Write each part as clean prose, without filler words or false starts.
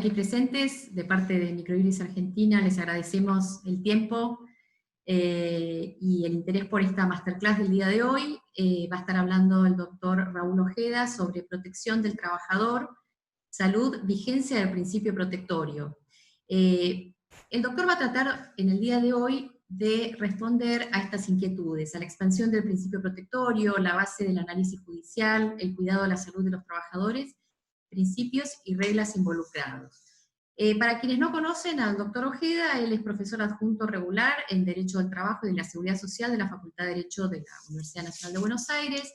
aquí presentes, de parte de Microiris Argentina, les agradecemos el tiempo y el interés por esta masterclass del día de hoy. Va a estar hablando el doctor Raúl Ojeda sobre protección del trabajador, salud, vigencia del principio protectorio. El doctor va a tratar en el día de hoy de responder a estas inquietudes, a la expansión del principio protectorio, la base del análisis judicial, el cuidado de la salud de los trabajadores, principios y reglas involucrados. Para quienes no conocen al doctor Ojeda, él es profesor adjunto regular en Derecho del Trabajo y de la Seguridad Social de la Facultad de Derecho de la Universidad Nacional de Buenos Aires,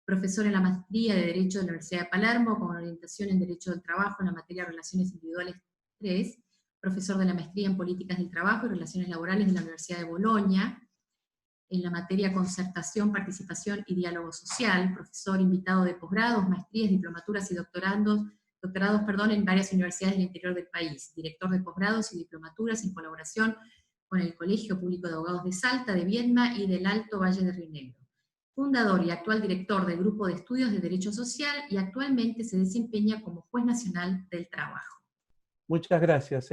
profesor en la Maestría de Derecho de la Universidad de Palermo, con orientación en Derecho del Trabajo en la materia de Relaciones Individuales 3, profesor de la Maestría en Políticas del Trabajo y Relaciones Laborales de la Universidad de Bolonia, en la materia Concertación, Participación y Diálogo Social, profesor invitado de posgrados, maestrías, diplomaturas y doctorados en varias universidades del interior del país, director de posgrados y diplomaturas en colaboración con el Colegio Público de Abogados de Salta, de Viedma y del Alto Valle de Río Negro. Fundador y actual director del Grupo de Estudios de Derecho Social y actualmente se desempeña como Juez Nacional del Trabajo. Muchas gracias.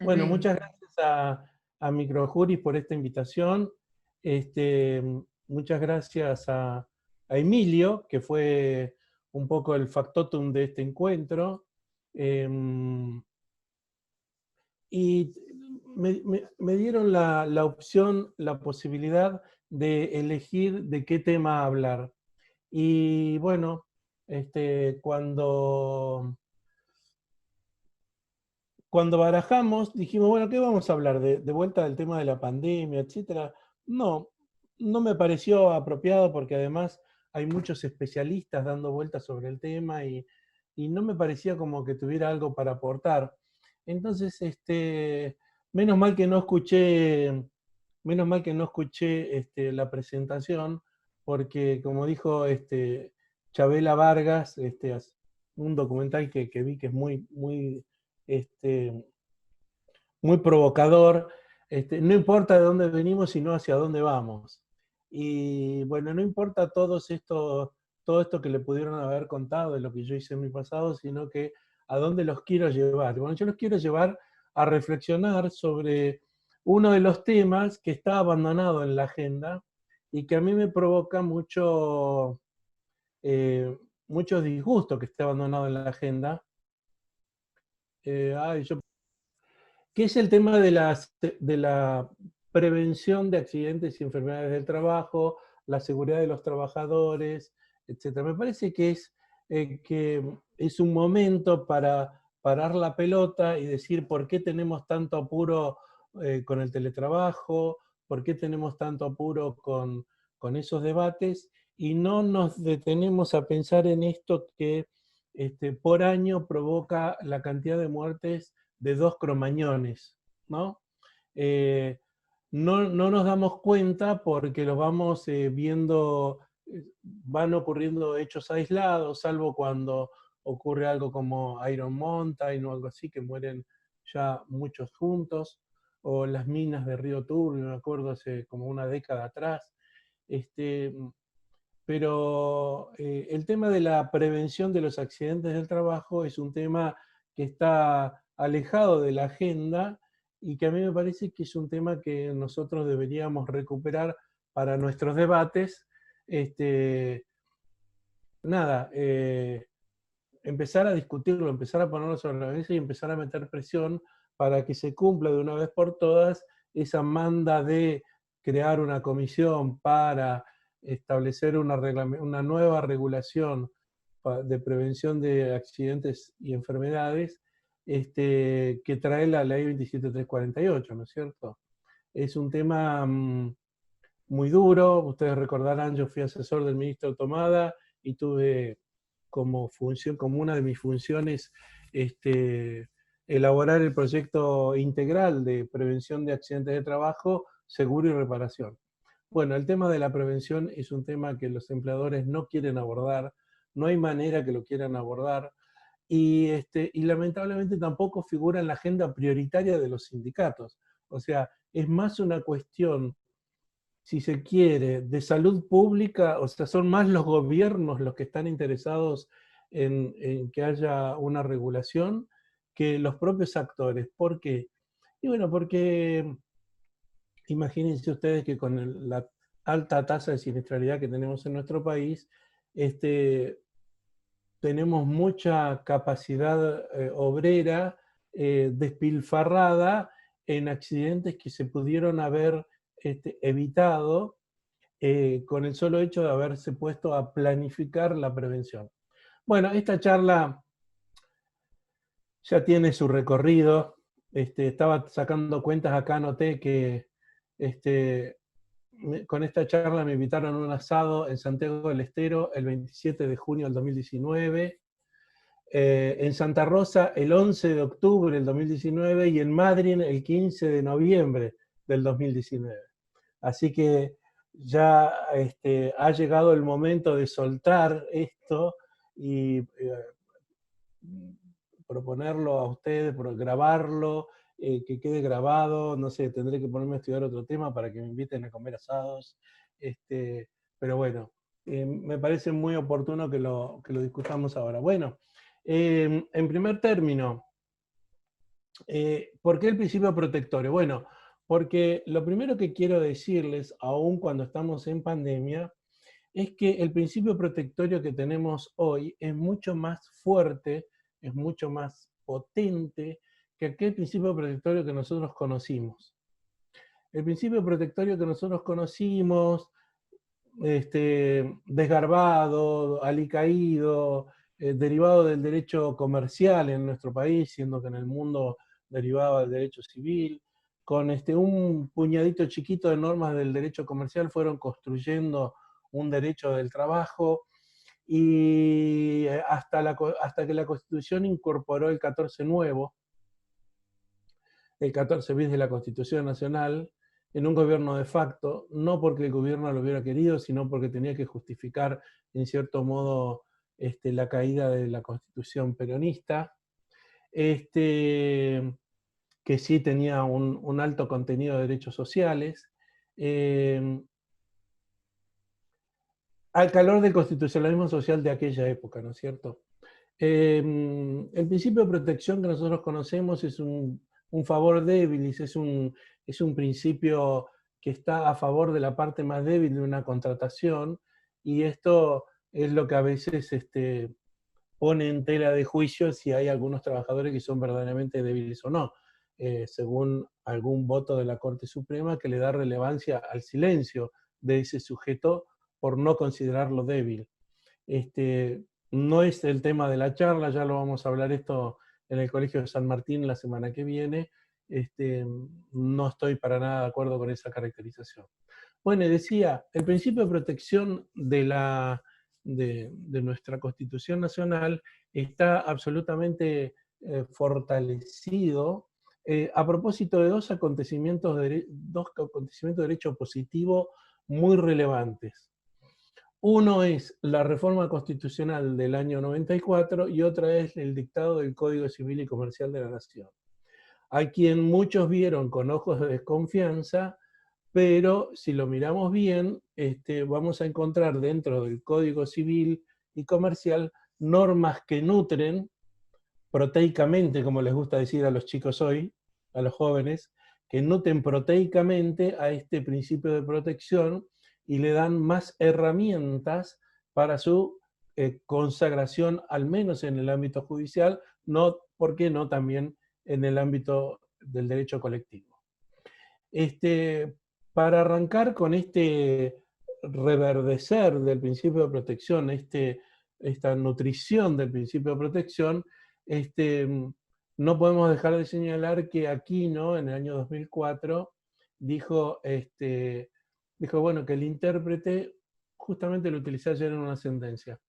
Bueno, muchas gracias a Microjuris por esta invitación. Muchas gracias a Emilio, que fue un poco el factotum de este encuentro. Y me dieron la opción, la posibilidad de elegir de qué tema hablar. Y bueno, cuando barajamos, dijimos, bueno, ¿qué vamos a hablar? De vuelta del tema de la pandemia, etcétera. No me pareció apropiado porque además hay muchos especialistas dando vueltas sobre el tema y no me parecía como que tuviera algo para aportar. Entonces, menos mal que no escuché la presentación, porque como dijo Chabela Vargas, un documental que vi que es muy provocador, no importa de dónde venimos, sino hacia dónde vamos. Y bueno, no importa todo esto que le pudieron haber contado de lo que yo hice en mi pasado, sino que a dónde los quiero llevar. Bueno, yo los quiero llevar a reflexionar sobre uno de los temas que está abandonado en la agenda y que a mí me provoca mucho disgusto que esté abandonado en la agenda, que es el tema de la prevención de accidentes y enfermedades del trabajo, la seguridad de los trabajadores, etc. Me parece que es un momento para parar la pelota y decir por qué tenemos tanto apuro con el teletrabajo, por qué tenemos tanto apuro con esos debates, y no nos detenemos a pensar en esto que por año provoca la cantidad de muertes de 2 cromañones, ¿no? No nos damos cuenta porque los vamos viendo, van ocurriendo hechos aislados, salvo cuando ocurre algo como Iron Mountain o algo así, que mueren ya muchos juntos, o las minas de Río Turbio, me acuerdo hace como una década atrás. Pero el tema de la prevención de los accidentes del trabajo es un tema que está alejado de la agenda y que a mí me parece que es un tema que nosotros deberíamos recuperar para nuestros debates. Empezar a discutirlo, empezar a ponerlo sobre la mesa y empezar a meter presión para que se cumpla de una vez por todas esa manda de crear una comisión para establecer una nueva regulación de prevención de accidentes y enfermedades que trae la ley 27348, ¿no es cierto? Es un tema muy duro. Ustedes recordarán, yo fui asesor del ministro Tomada y tuve como una de mis funciones elaborar el proyecto integral de prevención de accidentes de trabajo, seguro y reparación. Bueno, el tema de la prevención es un tema que los empleadores no quieren abordar, no hay manera que lo quieran abordar, y lamentablemente tampoco figura en la agenda prioritaria de los sindicatos. O sea, es más una cuestión, si se quiere, de salud pública. O sea, son más los gobiernos los que están interesados en que haya una regulación que los propios actores. ¿Por qué? Y bueno, porque imagínense ustedes que con la alta tasa de siniestralidad que tenemos en nuestro país, tenemos mucha capacidad obrera despilfarrada en accidentes que se pudieron haber evitado con el solo hecho de haberse puesto a planificar la prevención. Bueno, esta charla ya tiene su recorrido. Estaba sacando cuentas acá, noté que con esta charla me invitaron a un asado en Santiago del Estero el 27 de junio del 2019, en Santa Rosa el 11 de octubre del 2019 y en Madrid el 15 de noviembre del 2019. Así que ya ha llegado el momento de soltar esto y proponerlo a ustedes, grabarlo, que quede grabado, no sé, tendré que ponerme a estudiar otro tema para que me inviten a comer asados, pero bueno, me parece muy oportuno que lo discutamos ahora. Bueno, en primer término, ¿por qué el principio protectorio? Bueno, porque lo primero que quiero decirles, aun cuando estamos en pandemia, es que el principio protectorio que tenemos hoy es mucho más fuerte, es mucho más potente que aquel principio protectorio que nosotros conocimos. El principio protectorio que nosotros conocimos, desgarbado, alicaído, derivado del derecho comercial en nuestro país, siendo que en el mundo derivaba del derecho civil, con un puñadito chiquito de normas del derecho comercial fueron construyendo un derecho del trabajo, y hasta que la Constitución incorporó el 14 nuevo, el 14 bis de la Constitución Nacional, en un gobierno de facto, no porque el gobierno lo hubiera querido, sino porque tenía que justificar, en cierto modo, la caída de la Constitución peronista, que sí tenía un alto contenido de derechos sociales, al calor del constitucionalismo social de aquella época, ¿no es cierto? El principio de protección que nosotros conocemos es un favor débilis, es un principio que está a favor de la parte más débil de una contratación, y esto es lo que a veces pone en tela de juicio si hay algunos trabajadores que son verdaderamente débiles o no, según algún voto de la Corte Suprema que le da relevancia al silencio de ese sujeto por no considerarlo débil. No es el tema de la charla, ya lo vamos a hablar esto en el Colegio de San Martín la semana que viene. No estoy para nada de acuerdo con esa caracterización. Bueno, decía, el principio de protección de nuestra Constitución Nacional está absolutamente fortalecido a propósito de dos acontecimientos de derecho positivo muy relevantes. Uno es la reforma constitucional del año 94 y otra es el dictado del Código Civil y Comercial de la Nación, a quien muchos vieron con ojos de desconfianza, pero si lo miramos bien, vamos a encontrar dentro del Código Civil y Comercial normas que nutren proteicamente, como les gusta decir a los chicos hoy, a los jóvenes, que nutren proteicamente a este principio de protección y le dan más herramientas para su consagración, al menos en el ámbito judicial, no, ¿por qué no?, también en el ámbito del derecho colectivo. Para arrancar con este reverdecer del principio de protección, esta nutrición del principio de protección, no podemos dejar de señalar que Aquino, en el año 2004, dijo, bueno, que el intérprete, justamente lo utilicé ayer en una sentencia,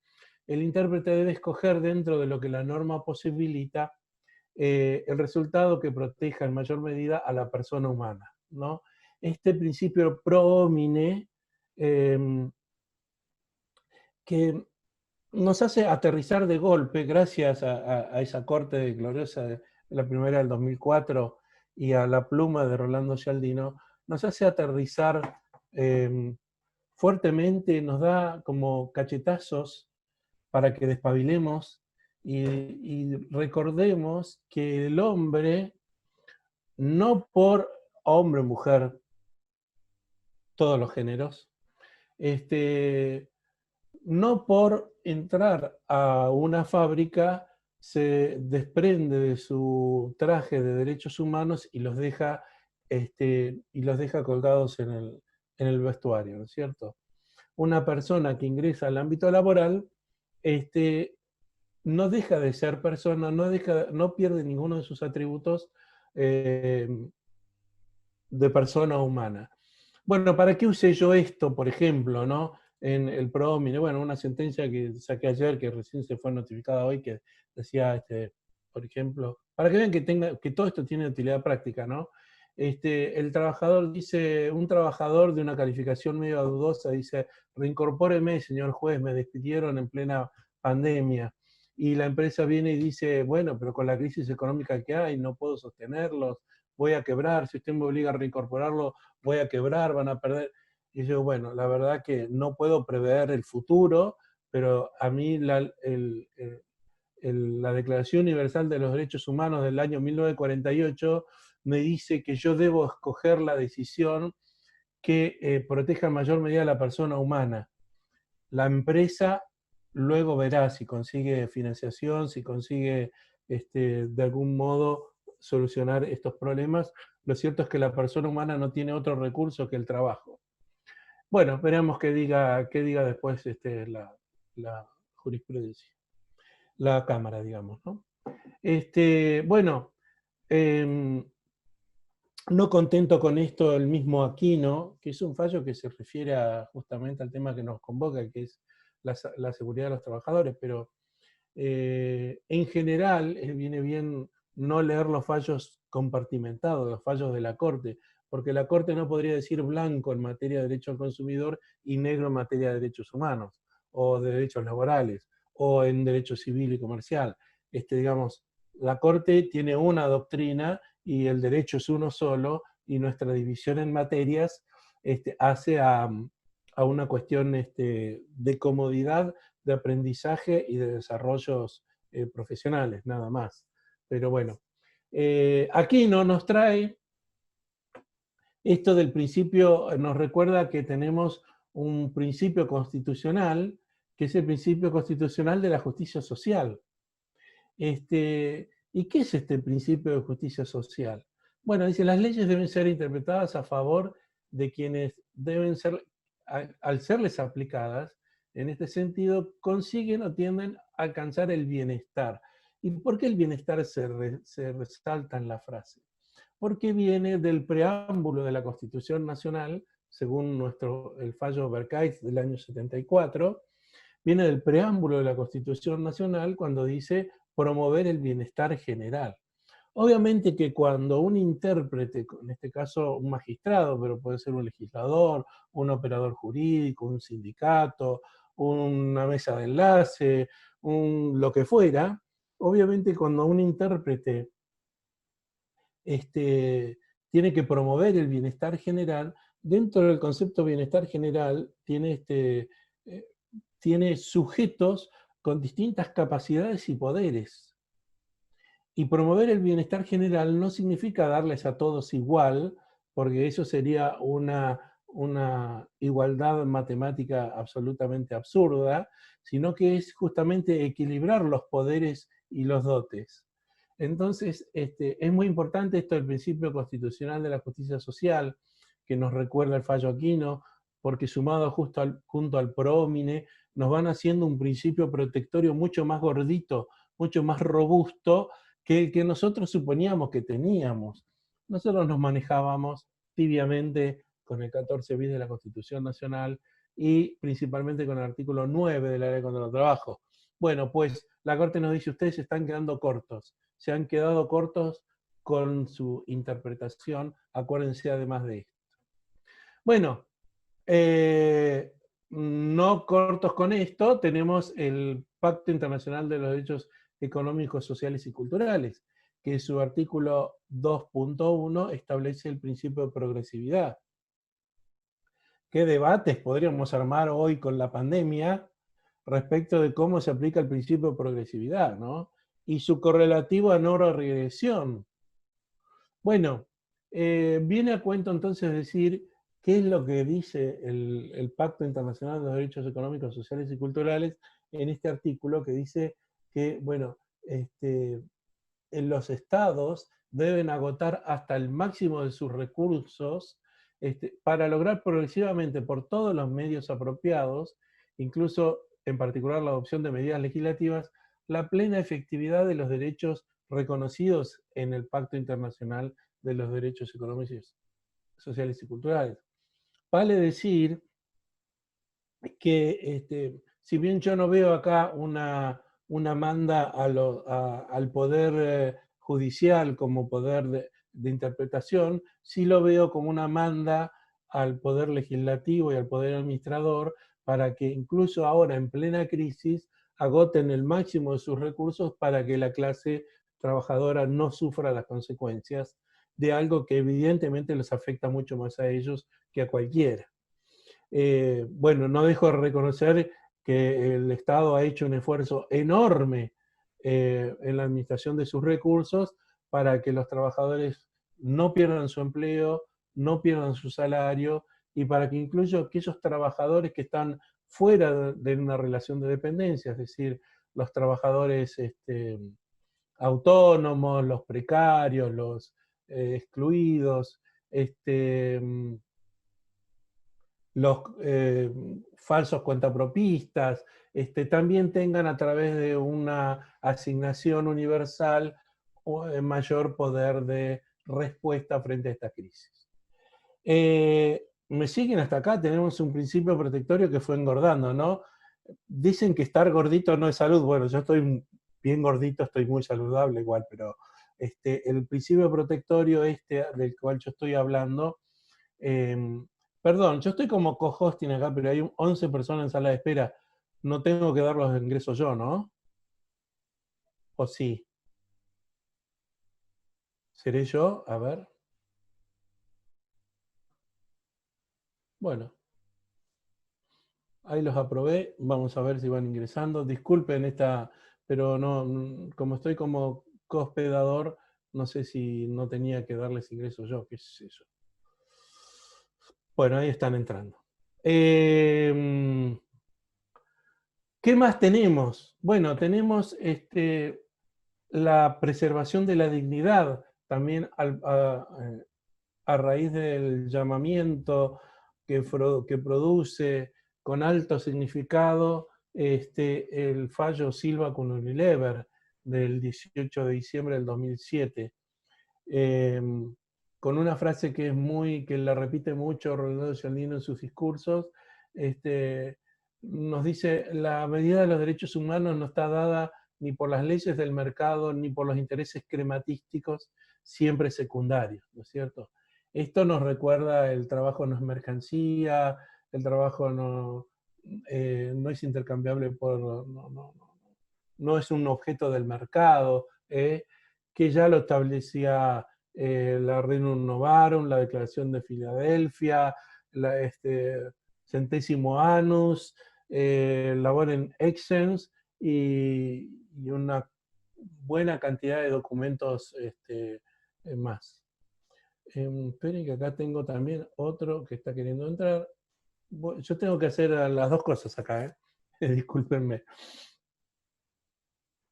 el intérprete debe escoger dentro de lo que la norma posibilita el resultado que proteja en mayor medida a la persona humana, ¿no? Este principio pro homine que nos hace aterrizar de golpe, gracias a esa corte gloriosa de la primera del 2004 y a la pluma de Rolando Cialdino, nos hace aterrizar fuertemente, nos da como cachetazos para que despabilemos Y recordemos que el hombre, no por hombre o mujer, todos los géneros, no por entrar a una fábrica se desprende de su traje de derechos humanos y los deja colgados en el vestuario, ¿no es cierto? Una persona que ingresa al ámbito laboral no deja de ser persona, no pierde ninguno de sus atributos eh, de persona humana. Bueno, ¿para qué usé yo esto, por ejemplo, ¿no? En el PROMINE? Bueno, una sentencia que saqué ayer, que recién se fue notificada hoy, que decía, por ejemplo, para que vean que todo esto tiene utilidad práctica, ¿no? El trabajador dice, un trabajador de una calificación medio dudosa dice, reincorpóreme, señor juez, me despidieron en plena pandemia. Y la empresa viene y dice, bueno, pero con la crisis económica que hay, no puedo sostenerlos, voy a quebrar, si usted me obliga a reincorporarlo, voy a quebrar, van a perder. Y yo, bueno, la verdad que no puedo prever el futuro, pero a mí la Declaración Universal de los Derechos Humanos del año 1948 me dice que yo debo escoger la decisión que proteja en mayor medida a la persona humana. La empresa luego verá si consigue financiación, si consigue de algún modo solucionar estos problemas. Lo cierto es que la persona humana no tiene otro recurso que el trabajo. Bueno, veremos qué diga después la jurisprudencia, la Cámara, digamos, ¿no? Bueno, no contento con esto, el mismo Aquino, que es un fallo que se refiere justamente al tema que nos convoca, que es la seguridad de los trabajadores, pero en general viene bien no leer los fallos compartimentados, los fallos de la Corte, porque la Corte no podría decir blanco en materia de derecho al consumidor y negro en materia de derechos humanos, o de derechos laborales, o en derecho civil y comercial. Digamos, la Corte tiene una doctrina y el derecho es uno solo, y nuestra división en materias hace a una cuestión de comodidad, de aprendizaje y de desarrollos profesionales, nada más. Pero bueno, aquí no nos trae esto del principio, nos recuerda que tenemos un principio constitucional, que es el principio constitucional de la justicia social. ¿Y qué es este principio de justicia social? Bueno, dice, las leyes deben ser interpretadas a favor de quienes deben ser, al serles aplicadas, en este sentido, consiguen o tienden a alcanzar el bienestar. ¿Y por qué el bienestar se resalta en la frase? Porque viene del preámbulo de la Constitución Nacional, según el fallo Berkait del año 74, viene del preámbulo de la Constitución Nacional cuando dice promover el bienestar general. Obviamente que cuando un intérprete, en este caso un magistrado, pero puede ser un legislador, un operador jurídico, un sindicato, una mesa de enlace, lo que fuera, obviamente cuando un intérprete tiene que promover el bienestar general, dentro del concepto de bienestar general tiene sujetos con distintas capacidades y poderes. Y promover el bienestar general no significa darles a todos igual, porque eso sería una igualdad matemática absolutamente absurda, sino que es justamente equilibrar los poderes y los dotes. Entonces, es muy importante esto del principio constitucional de la justicia social, que nos recuerda el fallo Aquino, porque sumado junto al PROMINE, nos van haciendo un principio protectorio mucho más gordito, mucho más robusto, que el que nosotros suponíamos que teníamos. Nosotros nos manejábamos tibiamente con el 14 bis de la Constitución Nacional y principalmente con el artículo 9 de la Ley contra el Trabajo. Bueno, pues la Corte nos dice, ustedes se están quedando cortos. Se han quedado cortos con su interpretación, acuérdense además de esto. Bueno, no cortos con esto, tenemos el Pacto Internacional de los Derechos Económicos, Sociales y Culturales, que en su artículo 2.1 establece el principio de progresividad. ¿Qué debates podríamos armar hoy con la pandemia respecto de cómo se aplica el principio de progresividad, ¿no? Y su correlativo a no regresión. Bueno, viene a cuento entonces decir qué es lo que dice el Pacto Internacional de los Derechos Económicos, Sociales y Culturales en este artículo que dice que, bueno, en los estados deben agotar hasta el máximo de sus recursos para lograr progresivamente por todos los medios apropiados, incluso en particular la adopción de medidas legislativas, la plena efectividad de los derechos reconocidos en el Pacto Internacional de los Derechos Económicos, Sociales y Culturales. Vale decir que si bien yo no veo acá una manda al poder judicial como poder de interpretación, sí lo veo como una manda al poder legislativo y al poder administrador para que incluso ahora en plena crisis agoten el máximo de sus recursos para que la clase trabajadora no sufra las consecuencias de algo que evidentemente les afecta mucho más a ellos que a cualquiera. Bueno, no dejo de reconocer que el Estado ha hecho un esfuerzo enorme en la administración de sus recursos para que los trabajadores no pierdan su empleo, no pierdan su salario, y para que incluso aquellos trabajadores que están fuera de una relación de dependencia, es decir, los trabajadores autónomos, los precarios, los excluidos, los falsos cuentapropistas, también tengan a través de una asignación universal mayor poder de respuesta frente a esta crisis. ¿Me siguen hasta acá? Tenemos un principio protectorio que fue engordando, ¿no? Dicen que estar gordito no es salud. Bueno, yo estoy bien gordito, estoy muy saludable igual, pero el principio protectorio del cual yo estoy hablando, perdón, yo estoy como co-hosting acá, pero hay 11 personas en sala de espera. No tengo que dar los ingresos yo, ¿no? ¿O sí? ¿Seré yo? A ver. Bueno, ahí los aprobé. Vamos a ver si van ingresando. Disculpen pero no, como estoy como cohospedador, no sé si no tenía que darles ingresos yo, qué es eso. Bueno, ahí están entrando. ¿Qué más tenemos? Bueno, tenemos la preservación de la dignidad, también a raíz del llamamiento que produce con alto significado el fallo Silva con Unilever del 18 de diciembre del 2007. Con una frase que la repite mucho Rolando Cialdini en sus discursos, nos dice: la medida de los derechos humanos no está dada ni por las leyes del mercado, ni por los intereses crematísticos, siempre secundarios, ¿no es cierto? Esto nos recuerda: el trabajo no es mercancía, el trabajo no es intercambiable no es un objeto del mercado, que ya lo establecía la Rerum Novarum, la Declaración de Filadelfia, Centésimo Annus, Laborem Exgens y una buena cantidad de documentos más. Esperen que acá tengo también otro que está queriendo entrar. Yo tengo que hacer las dos cosas acá, discúlpenme.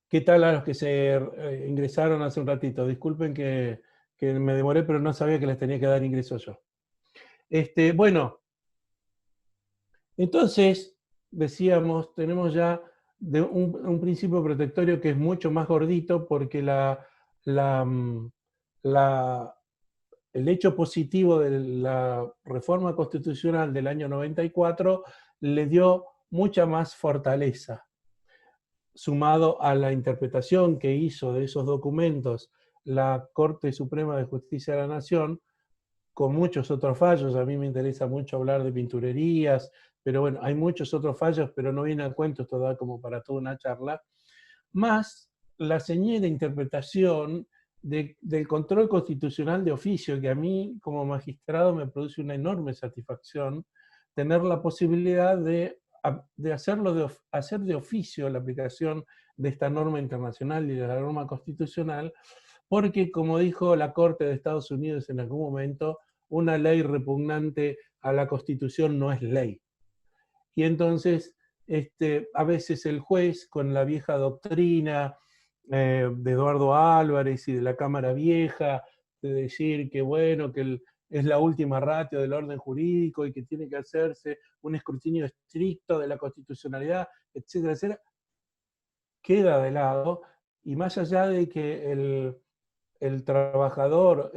¿Qué tal a los que se ingresaron hace un ratito? Disculpen que me demoré, pero no sabía que les tenía que dar ingreso yo. Bueno, entonces, decíamos, tenemos ya un principio protectorio que es mucho más gordito, porque el hecho positivo de la reforma constitucional del año 94 le dio mucha más fortaleza, sumado a la interpretación que hizo de esos documentos la Corte Suprema de Justicia de la Nación, con muchos otros fallos. A mí me interesa mucho hablar de pinturerías, pero bueno, hay muchos otros fallos, pero no viene al cuento, esto da como para toda una charla, más la señal de interpretación del control constitucional de oficio, que a mí como magistrado me produce una enorme satisfacción tener la posibilidad de de hacer de oficio la aplicación de esta norma internacional y de la norma constitucional, porque, como dijo la Corte de Estados Unidos en algún momento, una ley repugnante a la Constitución no es ley. Y entonces, a veces el juez, con la vieja doctrina de Eduardo Álvarez y de la Cámara Vieja, de decir que bueno, que es la última ratio del orden jurídico y que tiene que hacerse un escrutinio estricto de la constitucionalidad, etcétera, etcétera, queda de lado, y más allá de que el trabajador,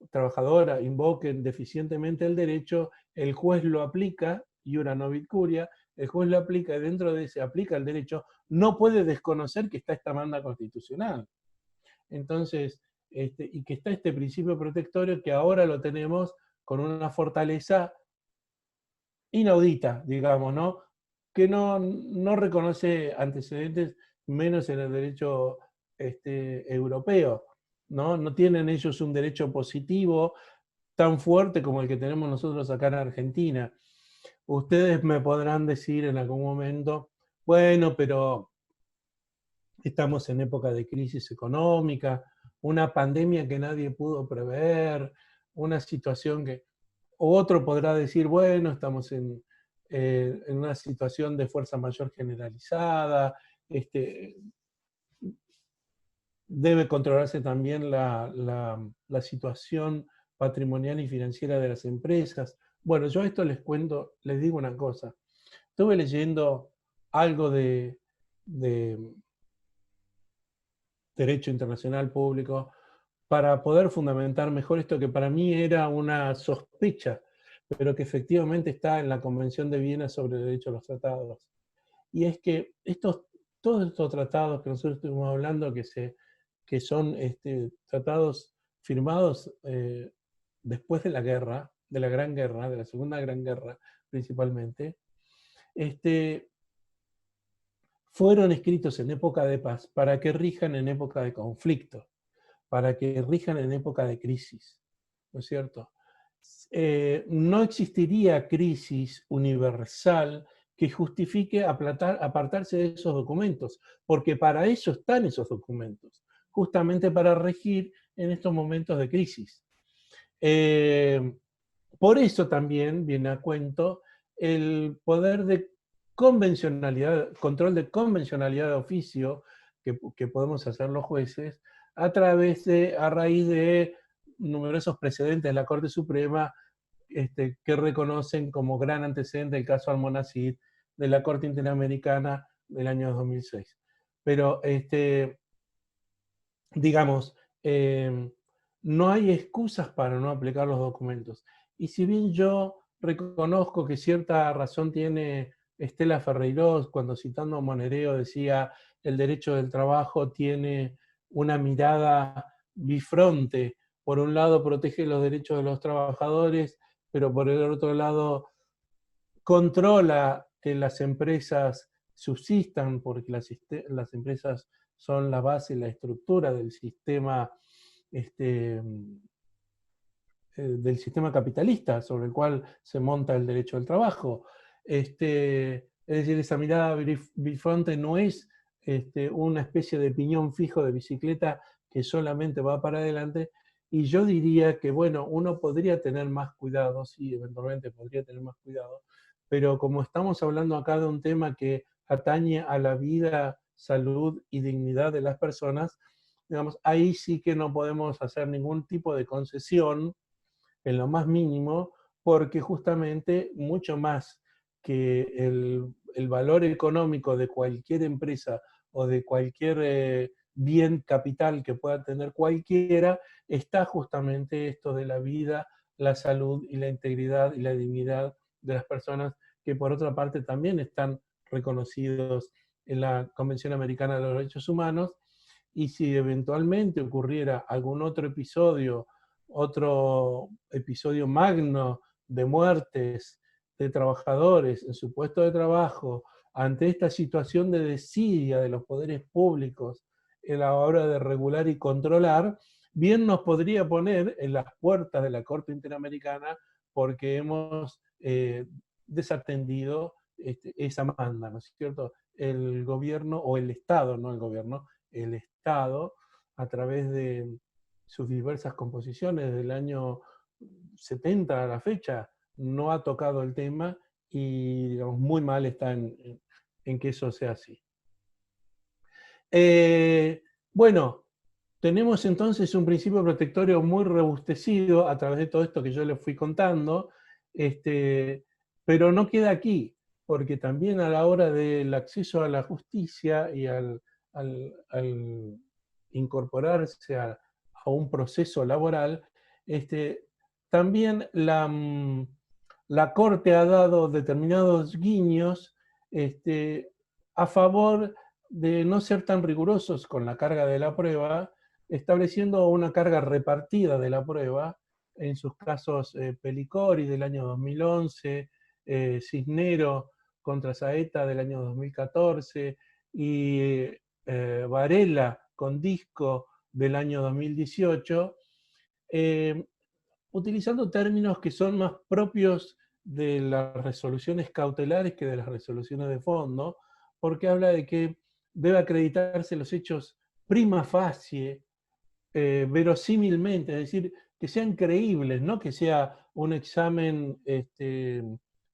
trabajadora invoquen deficientemente el derecho, el juez lo aplica, iura novit curia, el juez lo aplica y dentro de ese aplica el derecho, no puede desconocer que está esta manda constitucional. Entonces, y que está este principio protectorio que ahora lo tenemos con una fortaleza inaudita, digamos, ¿no? Que no reconoce antecedentes, menos en el derecho europeo, ¿no? No tienen ellos un derecho positivo tan fuerte como el que tenemos nosotros acá en Argentina. Ustedes me podrán decir en algún momento, bueno, pero estamos en época de crisis económica, una pandemia que nadie pudo prever, una situación que... Otro podrá decir, bueno, estamos en una situación de fuerza mayor generalizada, debe controlarse también la situación patrimonial y financiera de las empresas. Bueno, yo a esto les cuento, les digo una cosa. Estuve leyendo algo de Derecho Internacional Público para poder fundamentar mejor esto que para mí era una sospecha, pero que efectivamente está en la Convención de Viena sobre el Derecho a los Tratados. Y es que todos estos tratados que nosotros estuvimos hablando, que son tratados firmados después de la guerra, de la Gran Guerra, de la Segunda Gran Guerra principalmente, fueron escritos en época de paz para que rijan en época de conflicto, para que rijan en época de crisis, ¿no es cierto? No existiría crisis universal que justifique apartarse de esos documentos, porque para eso están esos documentos, justamente para regir en estos momentos de crisis. Por eso también viene a cuento el poder de convencionalidad, control de convencionalidad de oficio que podemos hacer los jueces a raíz de numerosos precedentes de la Corte Suprema que reconocen como gran antecedente el caso Almonacid de la Corte Interamericana del año 2006. Pero, digamos, no hay excusas para no aplicar los documentos. Y si bien yo reconozco que cierta razón tiene Estela Ferreirós cuando citando a Monereo decía el derecho del trabajo tiene una mirada bifronte. Por un lado protege los derechos de los trabajadores, pero por el otro lado controla que las empresas subsistan, porque las empresas son la base y la estructura del sistema capitalista sobre el cual se monta el derecho al trabajo. Es decir, esa mirada bifronte no es una especie de piñón fijo de bicicleta que solamente va para adelante, y yo diría que, bueno, uno podría tener más cuidado, sí, eventualmente podría tener más cuidado, pero como estamos hablando acá de un tema que atañe a la vida, salud y dignidad de las personas, digamos, ahí sí que no podemos hacer ningún tipo de concesión en lo más mínimo, porque justamente mucho más que el valor económico de cualquier empresa o de cualquier bien capital que pueda tener cualquiera, está justamente esto de la vida, la salud y la integridad y la dignidad de las personas, que por otra parte también están reconocidos en la Convención Americana de los Derechos Humanos. Y si eventualmente ocurriera algún otro episodio magno de muertes de trabajadores en su puesto de trabajo, ante esta situación de desidia de los poderes públicos en la hora de regular y controlar, bien nos podría poner en las puertas de la Corte Interamericana porque hemos desatendido esa manda, ¿no es cierto? El gobierno, o el Estado, no el gobierno, el Estado, a través de sus diversas composiciones desde el año 70 a la fecha, no ha tocado el tema y, digamos, muy mal está en que eso sea así. Bueno, tenemos entonces un principio protectorio muy robustecido a través de todo esto que yo les fui contando, pero no queda aquí, porque también a la hora del acceso a la justicia y al incorporarse a un proceso laboral, también la Corte ha dado determinados guiños a favor de no ser tan rigurosos con la carga de la prueba, estableciendo una carga repartida de la prueba, en sus casos Pelicori del año 2011, Cisnero contra Saeta del año 2014 y Varela con Disco del año 2018, utilizando términos que son más propios de las resoluciones cautelares que de las resoluciones de fondo, porque habla de que debe acreditarse los hechos prima facie, verosímilmente, es decir, que sean creíbles, no que sea un examen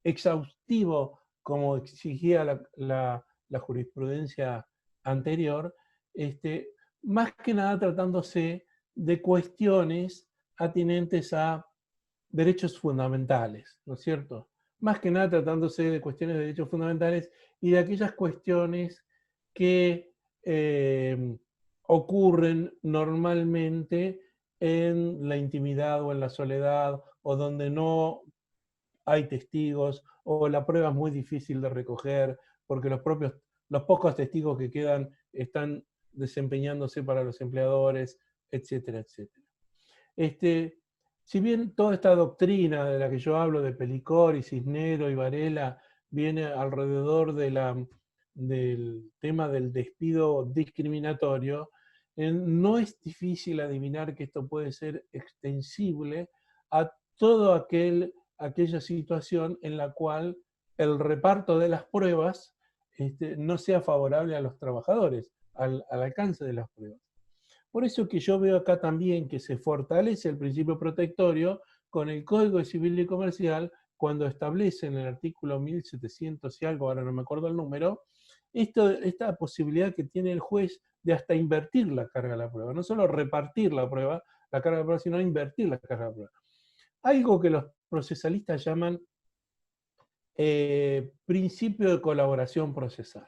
exhaustivo como exigía la jurisprudencia anterior, más que nada tratándose de cuestiones atinentes a derechos fundamentales, ¿no es cierto? Más que nada tratándose de cuestiones de derechos fundamentales y de aquellas cuestiones que ocurren normalmente en la intimidad o en la soledad, o donde no hay testigos, o la prueba es muy difícil de recoger, porque los pocos testigos que quedan están desempeñándose para los empleadores, etcétera, etcétera. Si bien toda esta doctrina de la que yo hablo, de Pelicori, Cisnero y Varela, viene alrededor del tema del despido discriminatorio, no es difícil adivinar que esto puede ser extensible a toda aquella situación en la cual el reparto de las pruebas no sea favorable a los trabajadores, al alcance de las pruebas. Por eso que yo veo acá también que se fortalece el principio protectorio con el Código Civil y Comercial cuando establece en el artículo 1700 y algo, ahora no me acuerdo el número, esta posibilidad que tiene el juez de hasta invertir la carga de la prueba, no solo repartir la carga de la prueba, sino invertir la carga de la prueba. Algo que los procesalistas llaman principio de colaboración procesal,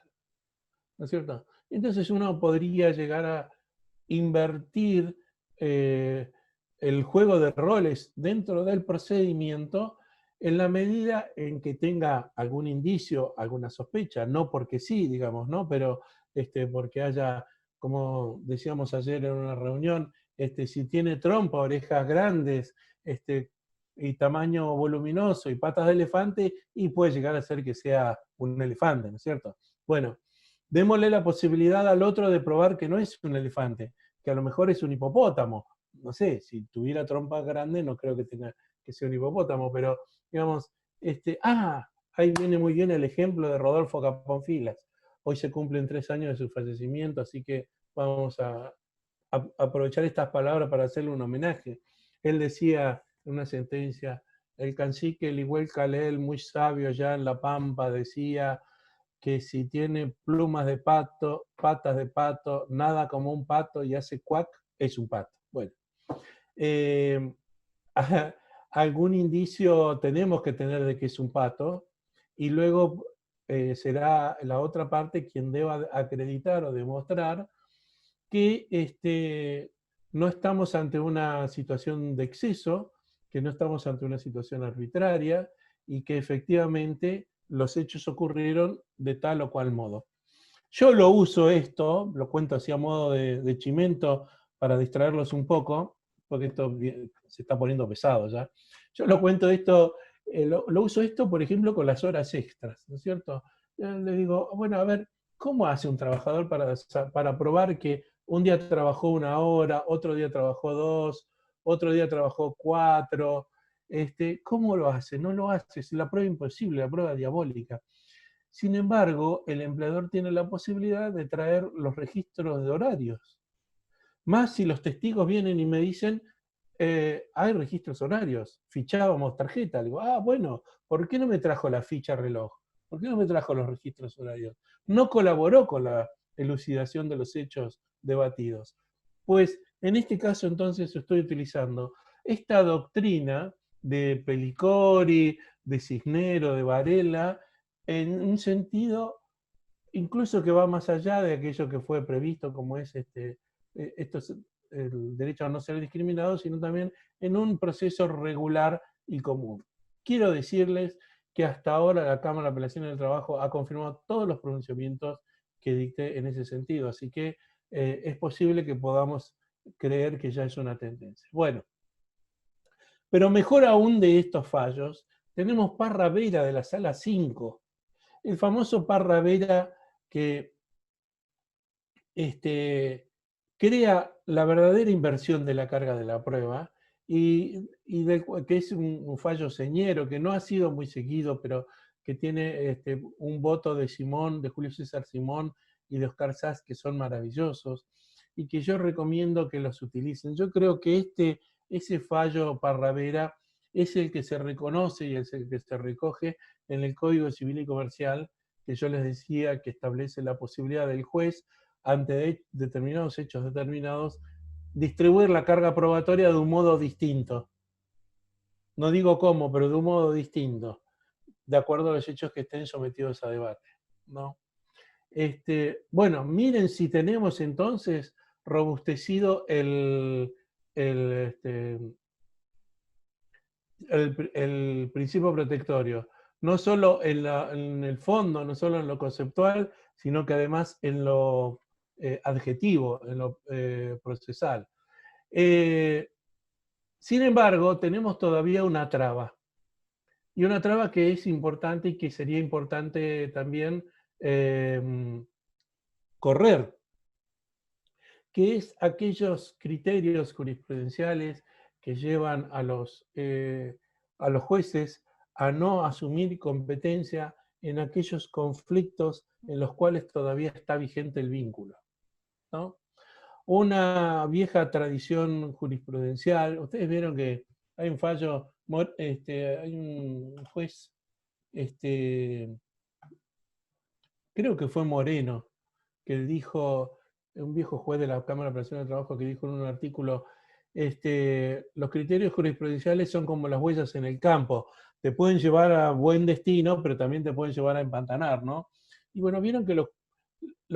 ¿no es cierto? Entonces uno podría llegar a invertir el juego de roles dentro del procedimiento en la medida en que tenga algún indicio, alguna sospecha, no porque sí, digamos, ¿no? Pero porque haya, como decíamos ayer en una reunión, si tiene trompa, orejas grandes, y tamaño voluminoso y patas de elefante, y puede llegar a ser que sea un elefante, ¿no es cierto? Bueno, démosle la posibilidad al otro de probar que no es un elefante, que a lo mejor es un hipopótamo. No sé, si tuviera trompa grande no creo que tenga que ser un hipopótamo, pero digamos, ahí viene muy bien el ejemplo de Rodolfo Caponfilas. Hoy se cumplen 3 años de su fallecimiento, así que vamos a aprovechar estas palabras para hacerle un homenaje. Él decía en una sentencia, el cacique Elihuel Calel, muy sabio ya en La Pampa, decía que si tiene plumas de pato, patas de pato, nada como un pato y hace cuac, es un pato. Bueno, algún indicio tenemos que tener de que es un pato, y luego será la otra parte quien deba acreditar o demostrar que no estamos ante una situación de exceso, que no estamos ante una situación arbitraria y que efectivamente los hechos ocurrieron de tal o cual modo. Yo lo uso esto, lo cuento así a modo de chimento para distraerlos un poco, porque esto se está poniendo pesado ya. Yo lo cuento esto, lo uso esto, por ejemplo, con las horas extras, ¿no es cierto? Le digo, bueno, a ver, ¿cómo hace un trabajador para probar que un día trabajó 1 hora, otro día trabajó 2, otro día trabajó 4? ¿Cómo lo hace? No lo hace, es la prueba imposible, la prueba diabólica. Sin embargo, el empleador tiene la posibilidad de traer los registros de horarios. Más si los testigos vienen y me dicen, hay registros horarios, fichábamos tarjeta. Le digo, bueno, ¿por qué no me trajo la ficha reloj? ¿Por qué no me trajo los registros horarios? No colaboró con la elucidación de los hechos debatidos. Pues en este caso entonces estoy utilizando esta doctrina de Pellicori, de Cisnero, de Varela, en un sentido incluso que va más allá de aquello que fue previsto, como es el derecho a no ser discriminado, sino también en un proceso regular y común. Quiero decirles que hasta ahora la Cámara de Apelaciones del Trabajo ha confirmado todos los pronunciamientos que dicté en ese sentido, así que es posible que podamos creer que ya es una tendencia. Bueno, pero mejor aún de estos fallos, tenemos Parra Vera de la Sala 5, el famoso Parra Vera que crea la verdadera inversión de la carga de la prueba que es un fallo señero, que no ha sido muy seguido, pero que tiene un voto de Simón, de Julio César Simón y de Oscar Sass, que son maravillosos, y que yo recomiendo que los utilicen. Yo creo que ese fallo Parra Vera es el que se reconoce y es el que se recoge en el Código Civil y Comercial, que yo les decía que establece la posibilidad del juez, ante determinados hechos determinados, distribuir la carga probatoria de un modo distinto. No digo cómo, pero de un modo distinto, de acuerdo a los hechos que estén sometidos a debate, ¿no? Bueno, miren si tenemos entonces robustecido el principio protectorio, no solo en el fondo, no solo en lo conceptual, sino que además en lo adjetivo, en lo procesal. Sin embargo, tenemos todavía una traba, y una traba que es importante y que sería importante también correr, que es aquellos criterios jurisprudenciales que llevan a los jueces a no asumir competencia en aquellos conflictos en los cuales todavía está vigente el vínculo, ¿no? Una vieja tradición jurisprudencial, ustedes vieron que hay un fallo, hay un juez, creo que fue Moreno, que dijo, un viejo juez de la Cámara de Apelaciones del Trabajo, que dijo en un artículo, los criterios jurisprudenciales son como las huellas en el campo, te pueden llevar a buen destino, pero también te pueden llevar a empantanar, ¿no? Y bueno, vieron que los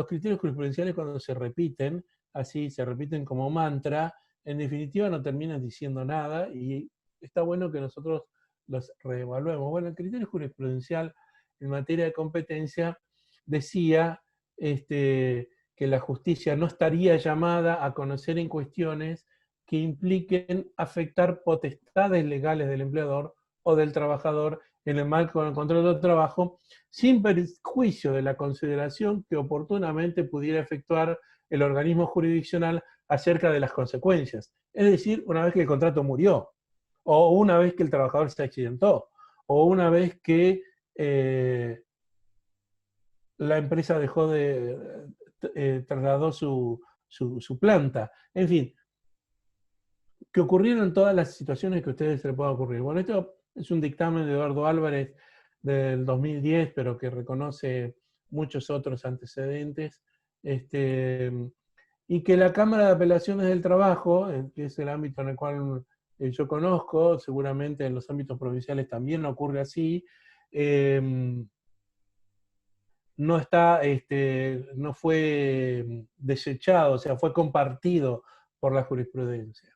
criterios jurisprudenciales, cuando se repiten, así se repiten como mantra, en definitiva no terminan diciendo nada, y está bueno que nosotros los reevaluemos. Bueno, el criterio jurisprudencial en materia de competencia decía que la justicia no estaría llamada a conocer en cuestiones que impliquen afectar potestades legales del empleador o del trabajador en el marco del contrato de trabajo, sin perjuicio de la consideración que oportunamente pudiera efectuar el organismo jurisdiccional acerca de las consecuencias. Es decir, una vez que el contrato murió, o una vez que el trabajador se accidentó, o una vez que la empresa dejó trasladó su planta. En fin, que ocurrieron todas las situaciones que a ustedes se les pueda ocurrir. Bueno, esto es un dictamen de Eduardo Álvarez del 2010, pero que reconoce muchos otros antecedentes, y que la Cámara de Apelaciones del Trabajo, que es el ámbito en el cual yo conozco, seguramente en los ámbitos provinciales también ocurre así, no fue desechado, o sea, fue compartido por la jurisprudencia.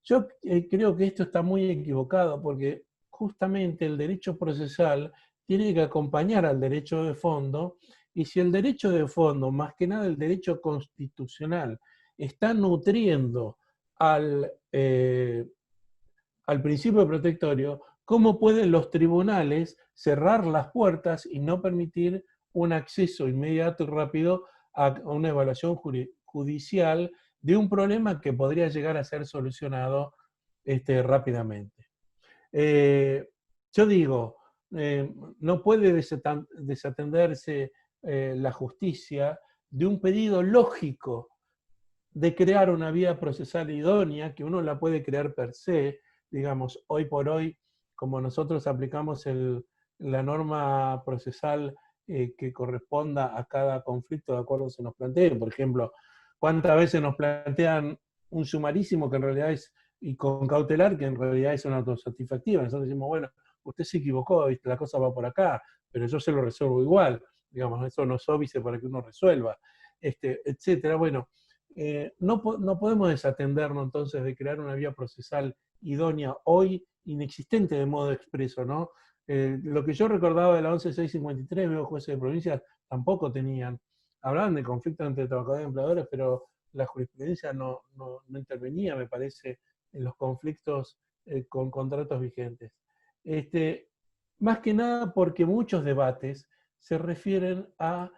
Yo creo que esto está muy equivocado porque justamente el derecho procesal tiene que acompañar al derecho de fondo, y si el derecho de fondo, más que nada el derecho constitucional, está nutriendo al principio protectorio, ¿cómo pueden los tribunales cerrar las puertas y no permitir un acceso inmediato y rápido a una evaluación judicial de un problema que podría llegar a ser solucionado rápidamente? Yo digo, no puede desatenderse la justicia de un pedido lógico de crear una vía procesal idónea, que uno la puede crear per se, digamos, hoy por hoy, como nosotros aplicamos la norma procesal que corresponda a cada conflicto de acuerdo se nos plantee. Por ejemplo, ¿cuántas veces nos plantean un sumarísimo que en realidad es, y con cautelar, que en realidad es una autosatisfactiva? Nosotros decimos, bueno, usted se equivocó, ¿viste? La cosa va por acá, pero yo se lo resuelvo igual. Digamos, eso no es óbice para que uno resuelva, etcétera. Bueno, no podemos desatendernos entonces de crear una vía procesal idónea, hoy inexistente de modo expreso, ¿no? Lo que yo recordaba de la 11653, veo jueces de provincia, tampoco tenían. Hablaban de conflictos entre trabajadores y empleadores, pero la jurisprudencia no intervenía, me parece, en los conflictos con contratos vigentes. Más que nada porque muchos debates se refieren a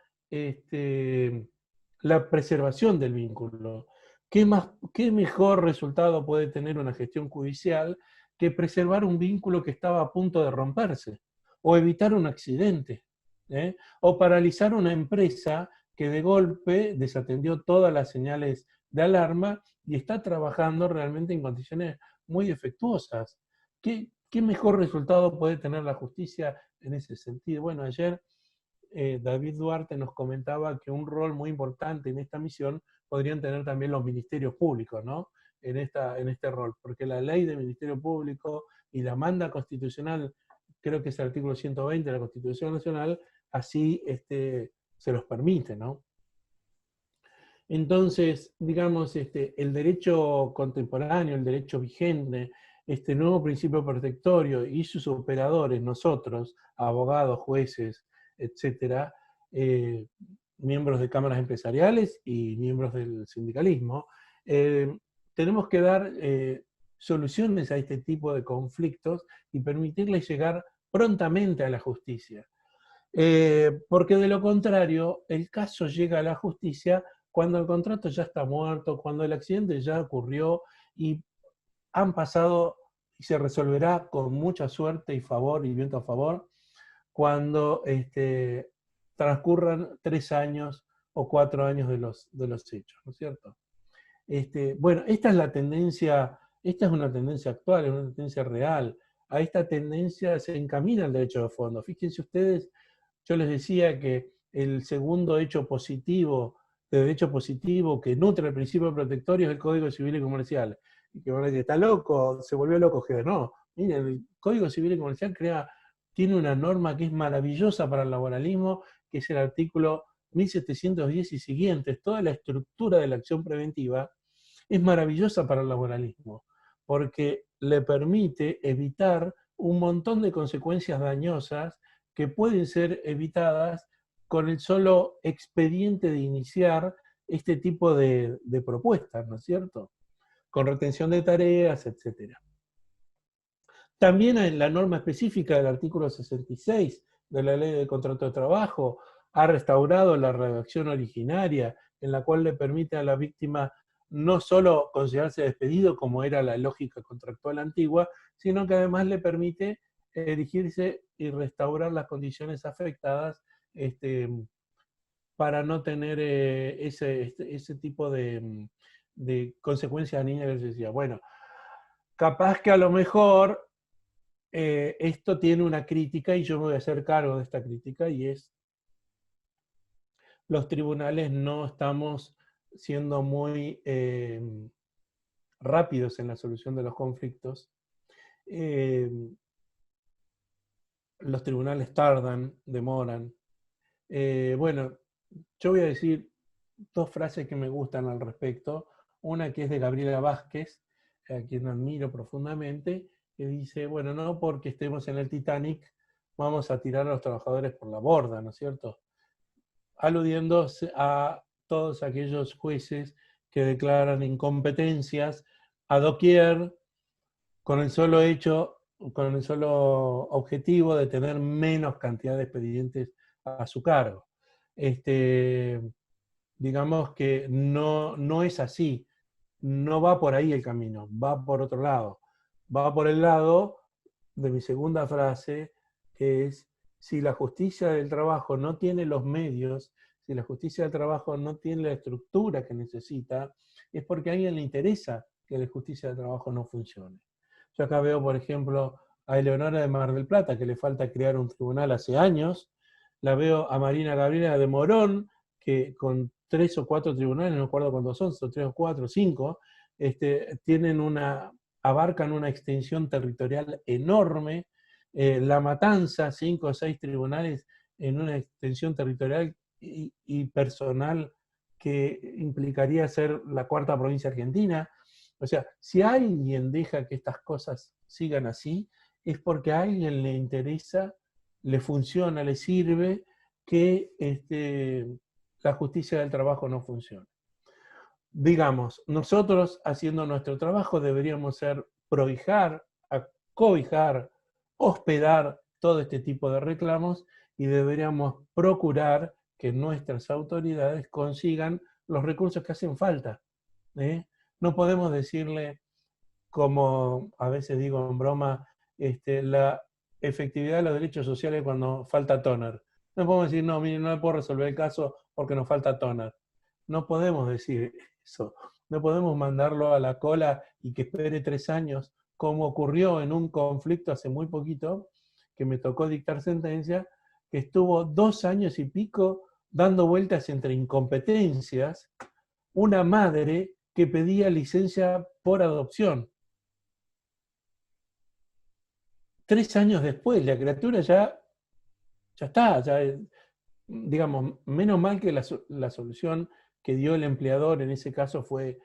la preservación del vínculo. ¿Qué mejor resultado puede tener una gestión judicial que preservar un vínculo que estaba a punto de romperse? O evitar un accidente, o paralizar una empresa que de golpe desatendió todas las señales de alarma y está trabajando realmente en condiciones muy defectuosas. ¿Qué mejor resultado puede tener la justicia en ese sentido? Bueno, ayer David Duarte nos comentaba que un rol muy importante en esta misión podrían tener también los ministerios públicos, ¿no? En este rol, porque la ley de Ministerio Público y la manda constitucional, creo que es el artículo 120 de la Constitución Nacional, así se los permite, ¿no? Entonces, digamos, el derecho contemporáneo, el derecho vigente, este nuevo principio protectorio y sus operadores, nosotros, abogados, jueces, etcétera, miembros de cámaras empresariales y miembros del sindicalismo, tenemos que dar soluciones a este tipo de conflictos y permitirles llegar prontamente a la justicia. Porque de lo contrario, el caso llega a la justicia cuando el contrato ya está muerto, cuando el accidente ya ocurrió y han pasado, y se resolverá con mucha suerte y favor y viento a favor, cuando transcurran 3 años o 4 años de los hechos, ¿no es cierto? Bueno, esta es la tendencia, esta es una tendencia actual, es una tendencia real. A esta tendencia se encamina el derecho de fondo. Fíjense ustedes, yo les decía que el segundo hecho positivo, de derecho positivo, que nutre el principio protectorio es el Código Civil y Comercial. Y que van a decir, está loco, se volvió loco, que no. Miren, el Código Civil y Comercial tiene una norma que es maravillosa para el laboralismo, que es el artículo 1710 y siguientes. Toda la estructura de la acción preventiva es maravillosa para el laboralismo, porque le permite evitar un montón de consecuencias dañosas que pueden ser evitadas con el solo expediente de iniciar este tipo de propuestas, ¿no es cierto? Con retención de tareas, etc. También en la norma específica del artículo 66 de la Ley de Contrato de Trabajo ha restaurado la redacción originaria en la cual le permite a la víctima no solo considerarse despedido, como era la lógica contractual antigua, sino que además le permite erigirse y restaurar las condiciones afectadas para no tener ese tipo de consecuencias a niña que se decía. Bueno, capaz que a lo mejor esto tiene una crítica y yo me voy a hacer cargo de esta crítica, y es: los tribunales no estamos siendo muy rápidos en la solución de los conflictos. Los tribunales tardan, demoran. Bueno, yo voy a decir 2 frases que me gustan al respecto. Una que es de Gabriela Vázquez, a quien admiro profundamente, que dice, bueno, no porque estemos en el Titanic vamos a tirar a los trabajadores por la borda, ¿no es cierto? Aludiendo a todos aquellos jueces que declaran incompetencias a doquier con el solo objetivo de tener menos cantidad de expedientes a su cargo. Digamos que no es así, no va por ahí el camino, va por otro lado. Va por el lado de mi segunda frase, que es, si la justicia del trabajo no tiene los medios, si la justicia del trabajo no tiene la estructura que necesita, es porque a alguien le interesa que la justicia del trabajo no funcione. Yo acá veo, por ejemplo, a Eleonora de Mar del Plata, que le falta crear un tribunal hace años. La veo a Marina Gabriela de Morón, que con 3 o 4 tribunales, no recuerdo cuántos son 3 o 4 o 5, abarcan una extensión territorial enorme. La Matanza, 5 o 6 tribunales en una extensión territorial y personal que implicaría ser la 4ª provincia argentina. O sea, si alguien deja que estas cosas sigan así, es porque a alguien le interesa, le funciona, le sirve que la justicia del trabajo no funcione. Digamos, nosotros haciendo nuestro trabajo deberíamos ser prohijar, cobijar, hospedar todo este tipo de reclamos y deberíamos procurar que nuestras autoridades consigan los recursos que hacen falta. No podemos decirle, como a veces digo en broma, la efectividad de los derechos sociales cuando falta toner. No podemos decir, no, mire, no le puedo resolver el caso porque nos falta toner. No podemos decir eso. No podemos mandarlo a la cola y que espere 3 años, como ocurrió en un conflicto hace muy poquito, que me tocó dictar sentencia, que estuvo 2 años y pico dando vueltas entre incompetencias, una madre que pedía licencia por adopción. 3 años después, la criatura ya está, digamos, menos mal que la solución que dio el empleador en ese caso fue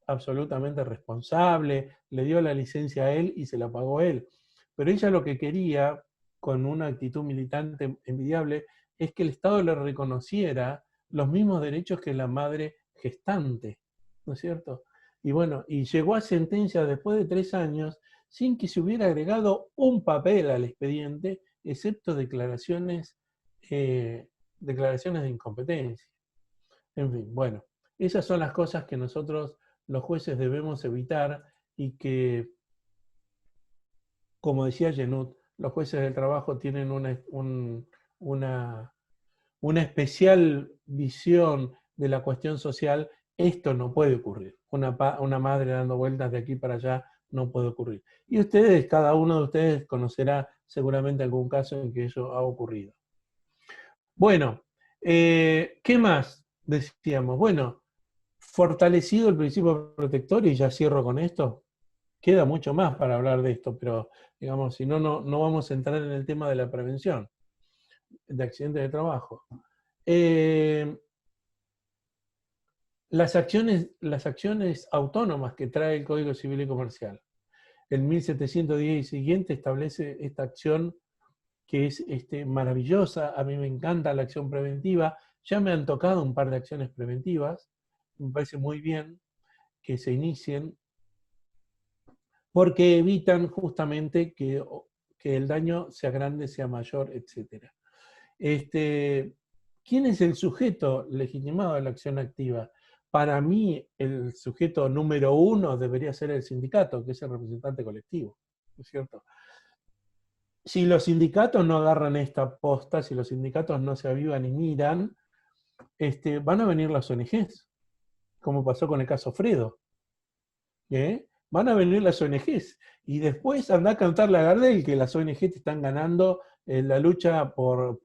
absolutamente responsable, le dio la licencia a él y se la pagó él. Pero ella lo que quería, con una actitud militante envidiable, es que el Estado le reconociera los mismos derechos que la madre gestante, ¿no es cierto? Y bueno, y llegó a sentencia después de 3 años sin que se hubiera agregado un papel al expediente, excepto declaraciones de incompetencia. En fin, bueno, esas son las cosas que nosotros los jueces debemos evitar y que, como decía Genut, los jueces del trabajo tienen una especial visión de la cuestión social. Esto no puede ocurrir. Una madre dando vueltas de aquí para allá no puede ocurrir. Y ustedes, cada uno de ustedes conocerá seguramente algún caso en que eso ha ocurrido. Bueno, ¿qué más decíamos? Bueno, fortalecido el principio protector, y ya cierro con esto, queda mucho más para hablar de esto, pero digamos, si no, no vamos a entrar en el tema de la prevención de accidentes de trabajo. Las acciones autónomas que trae el Código Civil y Comercial. El 1710 y siguiente establece esta acción que es maravillosa. A mí me encanta la acción preventiva. Ya me han tocado un par de acciones preventivas. Me parece muy bien que se inicien porque evitan justamente que el daño sea grande, sea mayor, etc. ¿Quién es el sujeto legitimado de la acción activa? Para mí, el sujeto número 1 debería ser el sindicato, que es el representante colectivo, ¿no es cierto? Si los sindicatos no agarran esta posta, si los sindicatos no se avivan y miran, van a venir las ONGs, como pasó con el caso Fredo. Van a venir las ONGs y después anda a cantarle a Gardel que las ONGs te están ganando la lucha por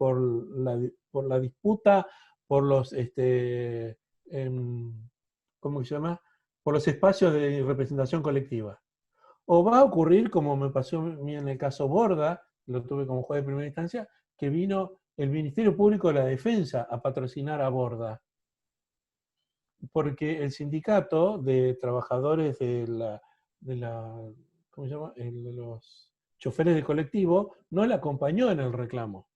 la disputa, por los, ¿cómo se llama? Por los espacios de representación colectiva. O va a ocurrir, como me pasó a mí en el caso Borda, lo tuve como juez de primera instancia, que vino el Ministerio Público de la Defensa a patrocinar a Borda. Porque el sindicato de trabajadores ¿cómo se llama? De los choferes de colectivo no la acompañó en el reclamo.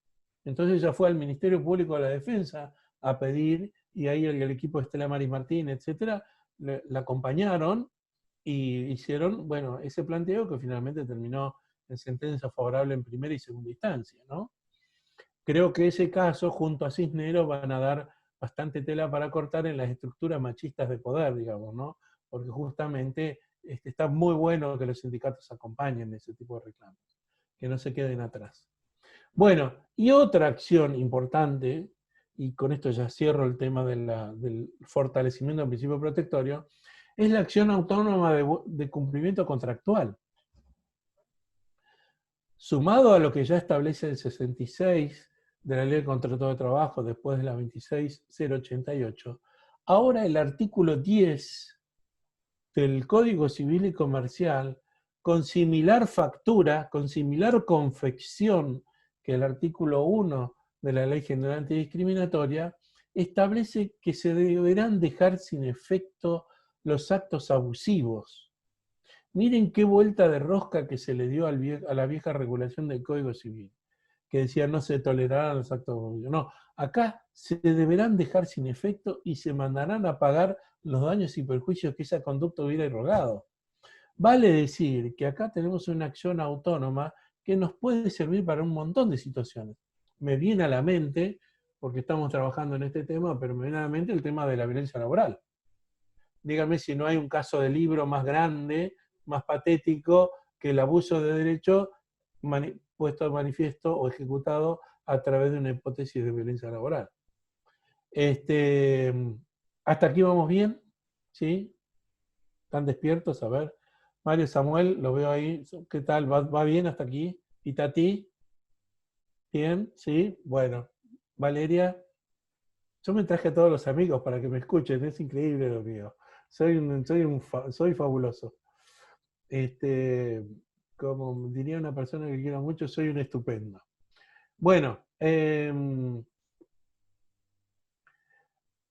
Entonces ella fue al Ministerio Público de la Defensa a pedir, y ahí el equipo de Estela Maris Martín, etcétera, la acompañaron y hicieron, bueno, ese planteo que finalmente terminó en sentencia favorable en primera y segunda instancia, ¿no? Creo que ese caso, junto a Cisneros, van a dar bastante tela para cortar en las estructuras machistas de poder, digamos, ¿no? Porque justamente está muy bueno que los sindicatos acompañen ese tipo de reclamos, que no se queden atrás. Bueno, y otra acción importante, y con esto ya cierro el tema del fortalecimiento del principio protectorio, es la acción autónoma de cumplimiento contractual. Sumado a lo que ya establece el 66 de la Ley del Contrato de Trabajo, después de la 26088, ahora el artículo 10 del Código Civil y Comercial, con similar factura, con similar confección que el artículo 1 de la Ley General Antidiscriminatoria, establece que se deberán dejar sin efecto los actos abusivos. Miren qué vuelta de rosca que se le dio a la vieja regulación del Código Civil, que decía no se tolerarán los actos abusivos. No, acá se deberán dejar sin efecto y se mandarán a pagar los daños y perjuicios que esa conducta hubiera irrogado. Vale decir que acá tenemos una acción autónoma que nos puede servir para un montón de situaciones. Me viene a la mente, porque estamos trabajando en este tema, pero me viene a la mente el tema de la violencia laboral. Dígame si no hay un caso de libro más grande, más patético, que el abuso de derecho puesto de manifiesto o ejecutado a través de una hipótesis de violencia laboral. ¿Hasta aquí vamos bien? ¿Sí? ¿Están despiertos? A ver. Mario Samuel, lo veo ahí. ¿Qué tal? ¿Va bien hasta aquí? ¿Y Tati? ¿Bien? ¿Sí? Bueno. Valeria, yo me traje a todos los amigos para que me escuchen. Es increíble lo mío. Soy fabuloso. Como diría una persona que quiero mucho, soy un estupendo. Bueno,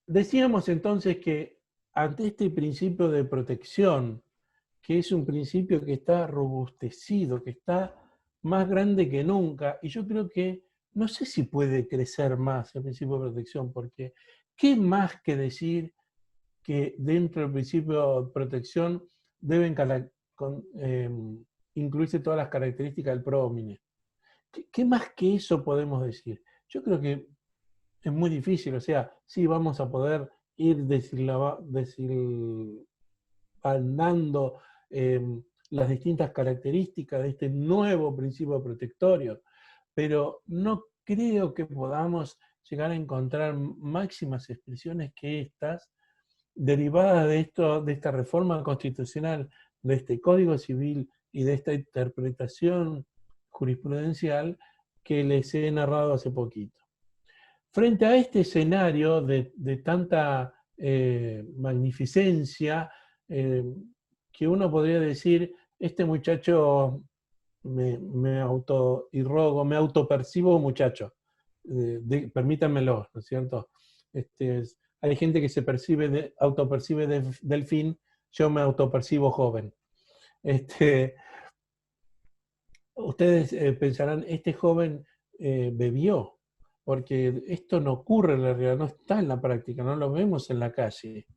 decíamos entonces que ante este principio de protección, que es un principio que está robustecido, que está más grande que nunca, y yo creo que no sé si puede crecer más el principio de protección, porque ¿qué más que decir que dentro del principio de protección deben incluirse todas las características del pro homine? ¿Qué más que eso podemos decir? Yo creo que es muy difícil, o sea, sí vamos a poder ir desilvanando las distintas características de este nuevo principio protectorio, pero no creo que podamos llegar a encontrar máximas expresiones que estas, derivadas de esta reforma constitucional, de este Código Civil y de esta interpretación jurisprudencial que les he narrado hace poquito. Frente a este escenario de tanta magnificencia, que uno podría decir, este muchacho me autopercibo muchacho, permítanmelo, ¿no es cierto? Hay gente que se autopercibe delfín, yo me autopercibo joven. Ustedes pensarán, este joven bebió, porque esto no ocurre en la realidad, no está en la práctica, no lo vemos en la calle.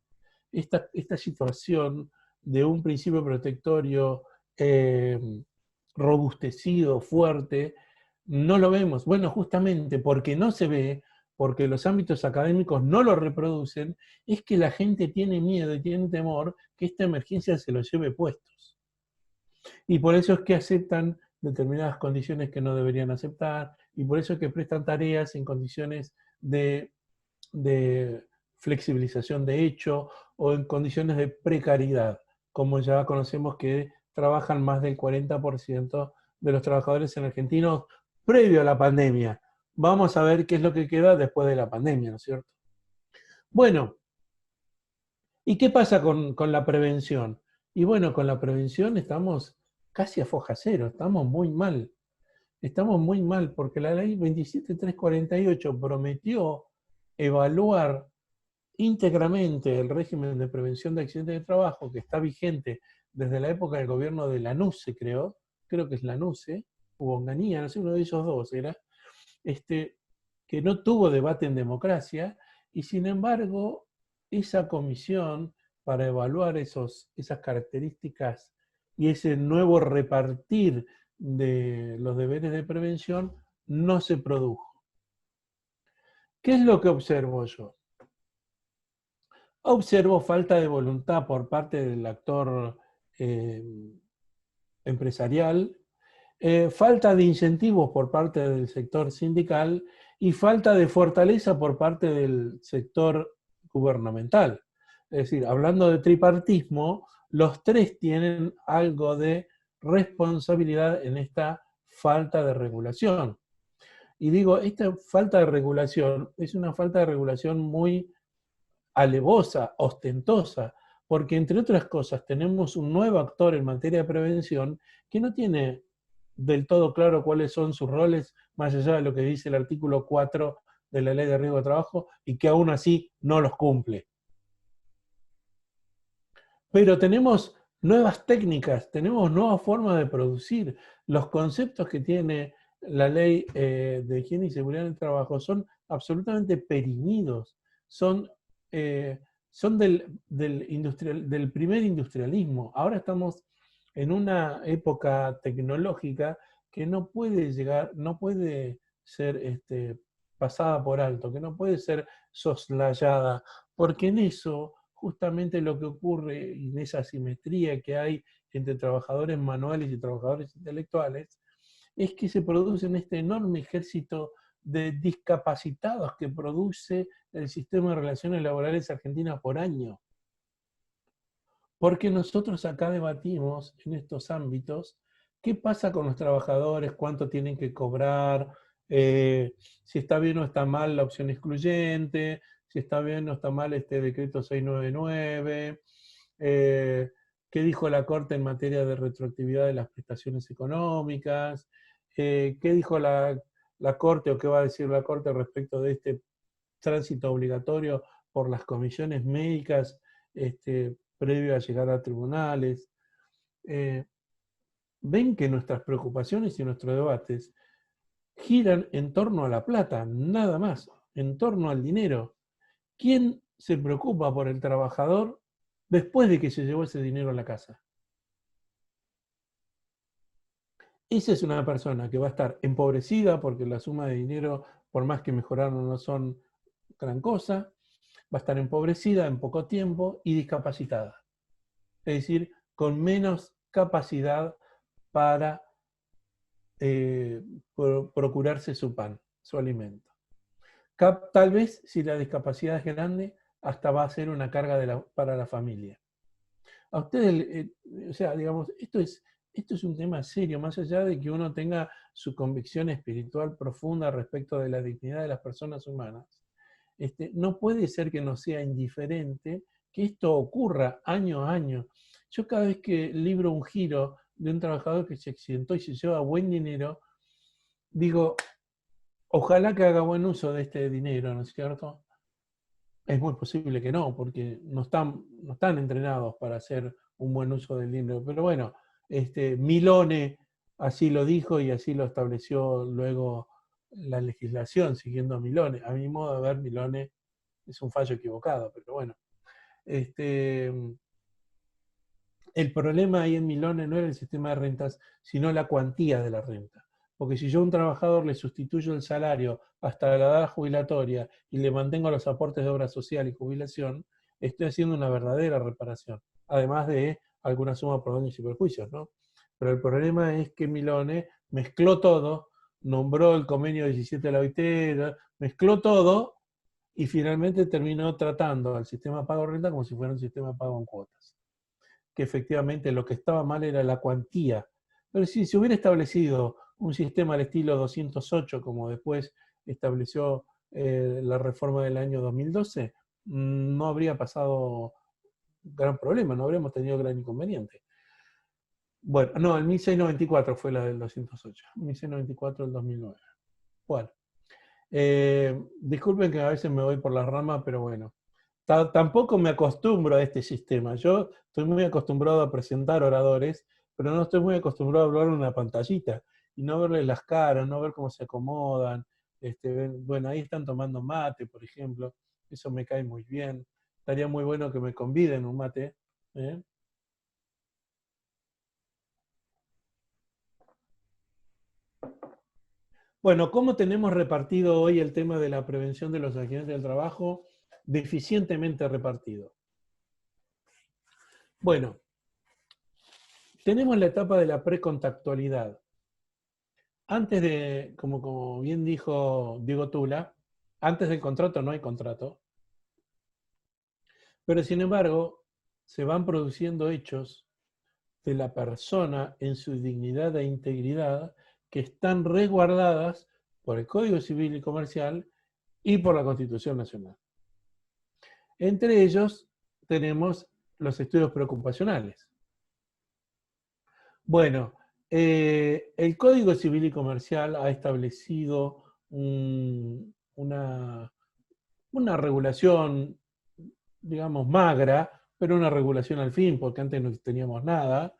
Esta situación de un principio protectorio robustecido, fuerte, no lo vemos. Bueno, justamente porque no se ve, porque los ámbitos académicos no lo reproducen, es que la gente tiene miedo y tiene temor que esta emergencia se los lleve puestos. Y por eso es que aceptan determinadas condiciones que no deberían aceptar, y por eso es que prestan tareas en condiciones de flexibilización de hecho o en condiciones de precariedad, como ya conocemos que trabajan más del 40% de los trabajadores en argentinos previo a la pandemia. Vamos a ver qué es lo que queda después de la pandemia, ¿no es cierto? Bueno, ¿y qué pasa con la prevención? Y bueno, con la prevención estamos casi a foja cero, estamos muy mal. Estamos muy mal porque la ley 27348 prometió evaluar íntegramente el régimen de prevención de accidentes de trabajo que está vigente desde la época del gobierno de Lanusse, creo que es Lanusse, o Onganía, no sé, uno de esos dos era, que no tuvo debate en democracia, y sin embargo, esa comisión para evaluar esas características y ese nuevo repartir de los deberes de prevención no se produjo. ¿Qué es lo que observo yo? Observo falta de voluntad por parte del actor empresarial, falta de incentivos por parte del sector sindical y falta de fortaleza por parte del sector gubernamental. Es decir, hablando de tripartismo, los tres tienen algo de responsabilidad en esta falta de regulación. Y digo, esta falta de regulación es una falta de regulación muy alevosa, ostentosa, porque entre otras cosas tenemos un nuevo actor en materia de prevención que no tiene del todo claro cuáles son sus roles, más allá de lo que dice el artículo 4 de la Ley de Riesgo de Trabajo, y que aún así no los cumple. Pero tenemos nuevas técnicas, tenemos nuevas formas de producir. Los conceptos que tiene la Ley de Higiene y Seguridad en el Trabajo son absolutamente perimidos, son del primer industrialismo. Ahora estamos en una época tecnológica que no puede no puede ser pasada por alto, que no puede ser soslayada, porque en eso justamente lo que ocurre, en esa asimetría que hay entre trabajadores manuales y trabajadores intelectuales, es que se produce este enorme ejército de discapacitados que produce el sistema de relaciones laborales argentinas por año. Porque nosotros acá debatimos en estos ámbitos qué pasa con los trabajadores, cuánto tienen que cobrar, si está bien o está mal la opción excluyente, si está bien o está mal este decreto 699, qué dijo la Corte en materia de retroactividad de las prestaciones económicas, qué dijo la Corte o qué va a decir la Corte respecto de este tránsito obligatorio por las comisiones médicas previo a llegar a tribunales. Ven que nuestras preocupaciones y nuestros debates giran en torno a la plata, nada más, en torno al dinero. ¿Quién se preocupa por el trabajador después de que se llevó ese dinero a la casa? Esa es una persona que va a estar empobrecida porque la suma de dinero, por más que mejoraron, no son gran cosa, va a estar empobrecida en poco tiempo y discapacitada. Es decir, con menos capacidad para procurarse su pan, su alimento. Tal vez, si la discapacidad es grande, hasta va a ser una carga para la familia. A ustedes, o sea, digamos, esto es un tema serio, más allá de que uno tenga su convicción espiritual profunda respecto de la dignidad de las personas humanas. No puede ser que nos sea indiferente que esto ocurra año a año. Yo cada vez que libro un giro de un trabajador que se accidentó y se lleva buen dinero, digo, ojalá que haga buen uso de este dinero, ¿no es cierto? Es muy posible que no, porque no están entrenados para hacer un buen uso del dinero. Pero bueno, Milone así lo dijo y así lo estableció luego la legislación, siguiendo a Milone. A mi modo de ver, Milone es un fallo equivocado, pero bueno. El problema ahí en Milone no era el sistema de rentas, sino la cuantía de la renta. Porque si yo a un trabajador le sustituyo el salario hasta la edad jubilatoria y le mantengo los aportes de obra social y jubilación, estoy haciendo una verdadera reparación, además de alguna suma por daños y perjuicios, ¿no? Pero el problema es que Milone mezcló todo, nombró el convenio 17 de la OIT, mezcló todo y finalmente terminó tratando al sistema pago-renta como si fuera un sistema pago en cuotas. Que efectivamente lo que estaba mal era la cuantía. Pero si se hubiera establecido un sistema al estilo 208, como después estableció la reforma del año 2012, no habría pasado gran problema, no habríamos tenido gran inconveniente. Bueno, no, el 1694 fue la del 208, 1694 del 2009. Bueno, disculpen que a veces me voy por la rama, pero bueno. Tampoco me acostumbro a este sistema. Yo estoy muy acostumbrado a presentar oradores, pero no estoy muy acostumbrado a hablar en una pantallita y no verles las caras, no ver cómo se acomodan. Bueno, ahí están tomando mate, por ejemplo. Eso me cae muy bien. Estaría muy bueno que me conviden un mate. ¿eh? Bueno, ¿cómo tenemos repartido hoy el tema de la prevención de los accidentes del trabajo? Deficientemente repartido. Bueno, tenemos la etapa de la precontactualidad. antes de, como bien dijo Diego Tula, antes del contrato no hay contrato, pero sin embargo se van produciendo hechos de la persona en su dignidad e integridad que están resguardadas por el Código Civil y Comercial y por la Constitución Nacional. Entre ellos tenemos los estudios preocupacionales. Bueno, el Código Civil y Comercial ha establecido una regulación, digamos, magra, pero una regulación al fin, porque antes no teníamos nada,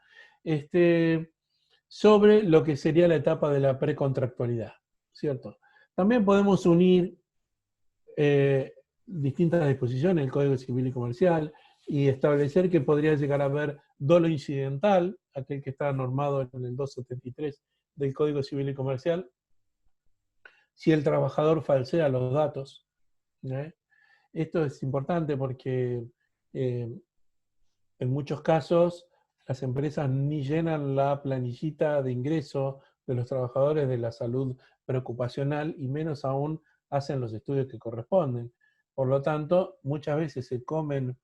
sobre lo que sería la etapa de la precontractualidad, ¿cierto? También podemos unir distintas disposiciones del Código Civil y Comercial y establecer que podría llegar a haber dolo incidental, aquel que está normado en el 273 del Código Civil y Comercial, si el trabajador falsea los datos. Esto es importante porque en muchos casos las empresas ni llenan la planillita de ingreso de los trabajadores de la salud preocupacional y menos aún hacen los estudios que corresponden. Por lo tanto, muchas veces se comen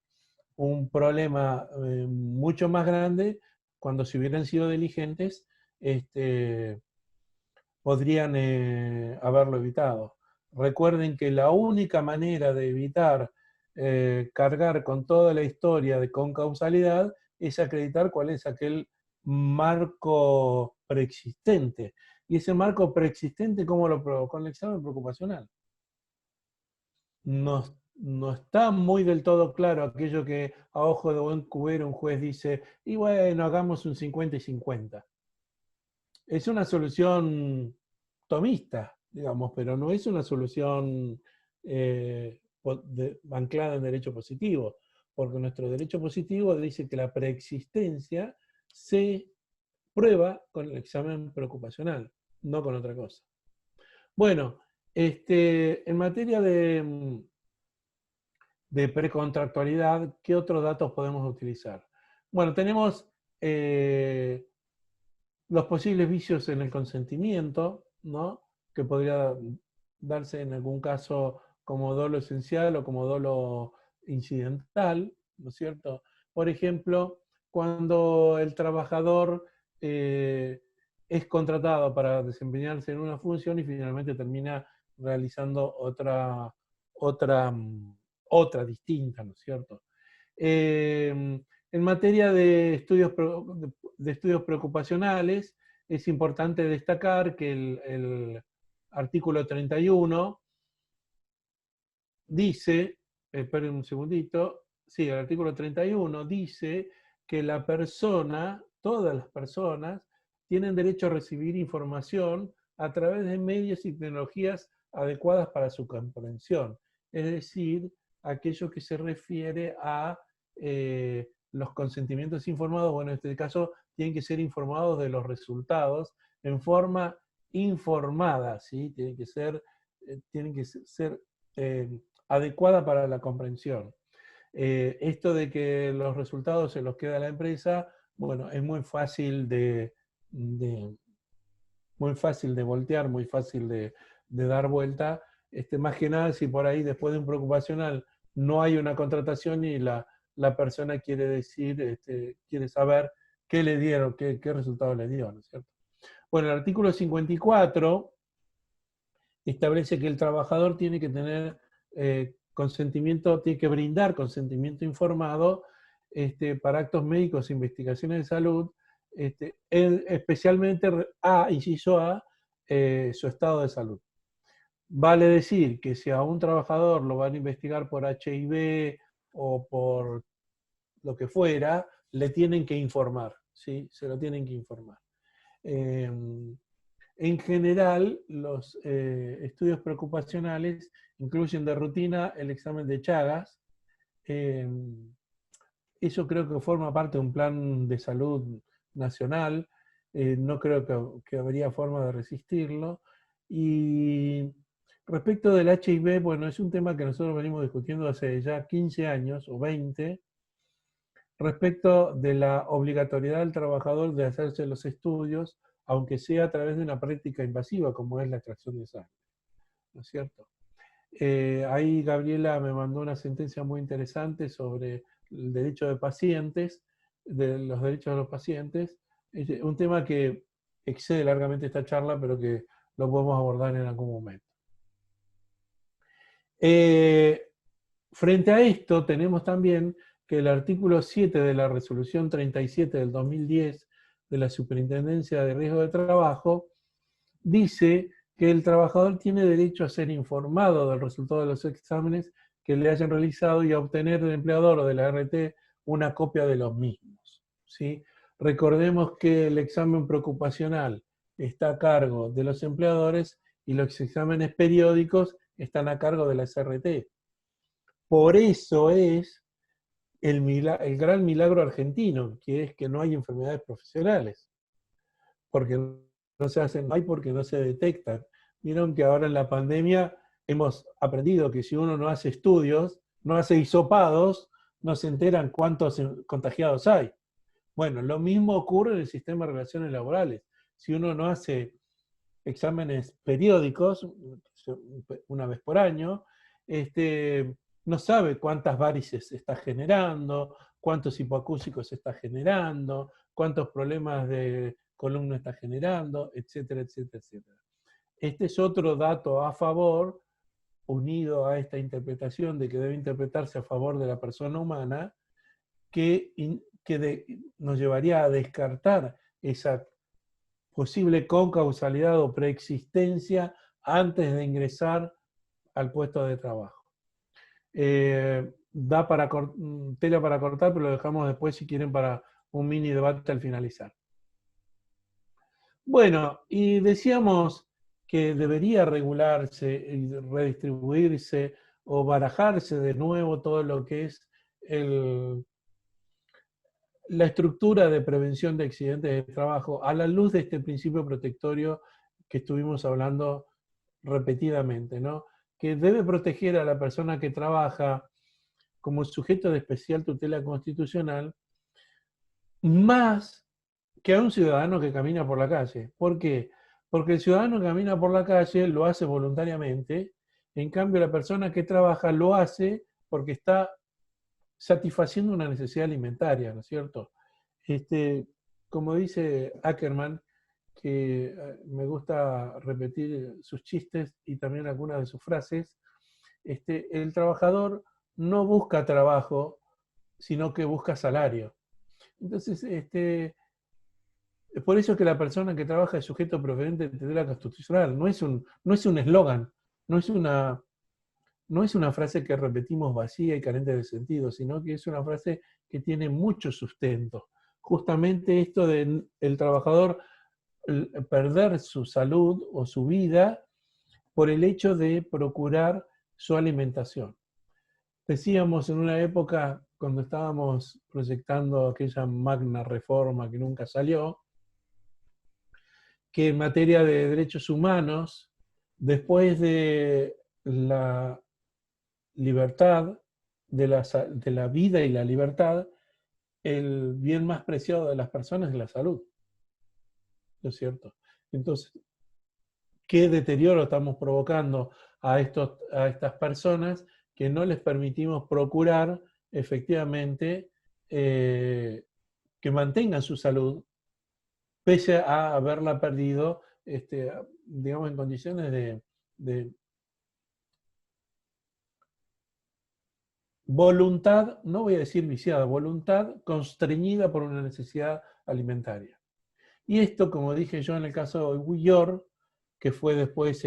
un problema mucho más grande cuando si hubieran sido diligentes podrían haberlo evitado. Recuerden que la única manera de evitar cargar con toda la historia de concausalidad es acreditar cuál es aquel marco preexistente. Y ese marco preexistente, ¿cómo lo probó? Con el examen preocupacional. No está muy del todo claro aquello que a ojo de buen cubero un juez dice, y bueno, hagamos un 50 y 50. Es una solución tomista, digamos, pero no es una solución anclada en derecho positivo, porque nuestro derecho positivo dice que la preexistencia se prueba con el examen preocupacional, no con otra cosa. Bueno, en materia de precontractualidad, ¿qué otros datos podemos utilizar? Bueno, tenemos los posibles vicios en el consentimiento, ¿no? Que podría darse en algún caso como dolo esencial o como dolo incidental, ¿no es cierto? Por ejemplo, cuando el trabajador es contratado para desempeñarse en una función y finalmente termina realizando otra distinta, ¿no es cierto? En materia de estudios preocupacionales, es importante destacar que el artículo 31 dice, esperen un segundito, sí, el artículo 31 dice que la persona, todas las personas, tienen derecho a recibir información a través de medios y tecnologías adecuadas para su comprensión. Es decir, aquello que se refiere a los consentimientos informados, bueno, en este caso tienen que ser informados de los resultados en forma informada, ¿sí? Tienen que ser adecuada para la comprensión. Esto de que los resultados se los queda a la empresa, bueno, es muy fácil de voltear, muy fácil de dar vuelta. Más que nada, si por ahí después de un preocupacional no hay una contratación y la persona quiere decir, quiere saber qué le dieron, qué resultado le dio, ¿no es cierto? Bueno, el artículo 54 establece que el trabajador tiene que tener consentimiento, tiene que brindar consentimiento informado para actos médicos e investigaciones de salud, especialmente inciso A, su estado de salud. Vale decir que si a un trabajador lo van a investigar por HIV o por lo que fuera, le tienen que informar, ¿sí? Se lo tienen que informar. En general, los estudios preocupacionales incluyen de rutina el examen de Chagas. Eso creo que forma parte de un plan de salud nacional. No creo que habría forma de resistirlo. Y respecto del HIV, bueno, es un tema que nosotros venimos discutiendo hace ya 15 años o 20, respecto de la obligatoriedad del trabajador de hacerse los estudios aunque sea a través de una práctica invasiva como es la extracción de sangre, ¿no es cierto? Ahí Gabriela me mandó una sentencia muy interesante sobre el derecho de pacientes, de los derechos de los pacientes, un tema que excede largamente esta charla, pero que lo podemos abordar en algún momento. Frente a esto, tenemos también que el artículo 7 de la resolución 37 del 2010 de la Superintendencia de Riesgo de Trabajo dice que el trabajador tiene derecho a ser informado del resultado de los exámenes que le hayan realizado y a obtener del empleador o de la RT una copia de los mismos, ¿sí? Recordemos que el examen preocupacional está a cargo de los empleadores y los exámenes periódicos están a cargo de la SRT. Por eso es el gran milagro argentino, que es que no hay enfermedades profesionales, porque no se hacen, no hay porque no se detectan. Vieron que ahora en la pandemia hemos aprendido que si uno no hace estudios, no hace hisopados, no se enteran cuántos contagiados hay. Bueno, lo mismo ocurre en el sistema de relaciones laborales. Si uno no hace exámenes periódicos, una vez por año, no sabe cuántas varices está generando, cuántos hipoacúsicos está generando, cuántos problemas de columna está generando, etcétera, etcétera, etcétera. Este es otro dato a favor, unido a esta interpretación de que debe interpretarse a favor de la persona humana, que nos llevaría a descartar esa posible concausalidad o preexistencia antes de ingresar al puesto de trabajo. Da para tela para cortar, pero lo dejamos después si quieren para un mini debate al finalizar. Bueno, y decíamos que debería regularse y redistribuirse o barajarse de nuevo todo lo que es la estructura de prevención de accidentes de trabajo a la luz de este principio protectorio que estuvimos hablando repetidamente, ¿no? Que debe proteger a la persona que trabaja como sujeto de especial tutela constitucional más que a un ciudadano que camina por la calle. ¿Por qué? Porque el ciudadano que camina por la calle lo hace voluntariamente, en cambio la persona que trabaja lo hace porque está satisfaciendo una necesidad alimentaria, ¿no es cierto? Como dice Ackerman, que me gusta repetir sus chistes y también algunas de sus frases, el trabajador no busca trabajo, sino que busca salario. Entonces, es por eso que la persona que trabaja es sujeto preferente de tutela constitucional. No es un eslogan, no es una frase que repetimos vacía y carente de sentido, sino que es una frase que tiene mucho sustento. Justamente esto de el trabajador perder su salud o su vida por el hecho de procurar su alimentación. Decíamos en una época, cuando estábamos proyectando aquella magna reforma que nunca salió, que en materia de derechos humanos, después de la libertad, de la vida y la libertad, el bien más preciado de las personas es la salud. ¿No es cierto? Entonces, ¿qué deterioro estamos provocando a estas personas que no les permitimos procurar efectivamente que mantengan su salud pese a haberla perdido, digamos, en condiciones de voluntad, no voy a decir viciada, voluntad constreñida por una necesidad alimentaria? Y esto, como dije yo en el caso de Guillor, que fue después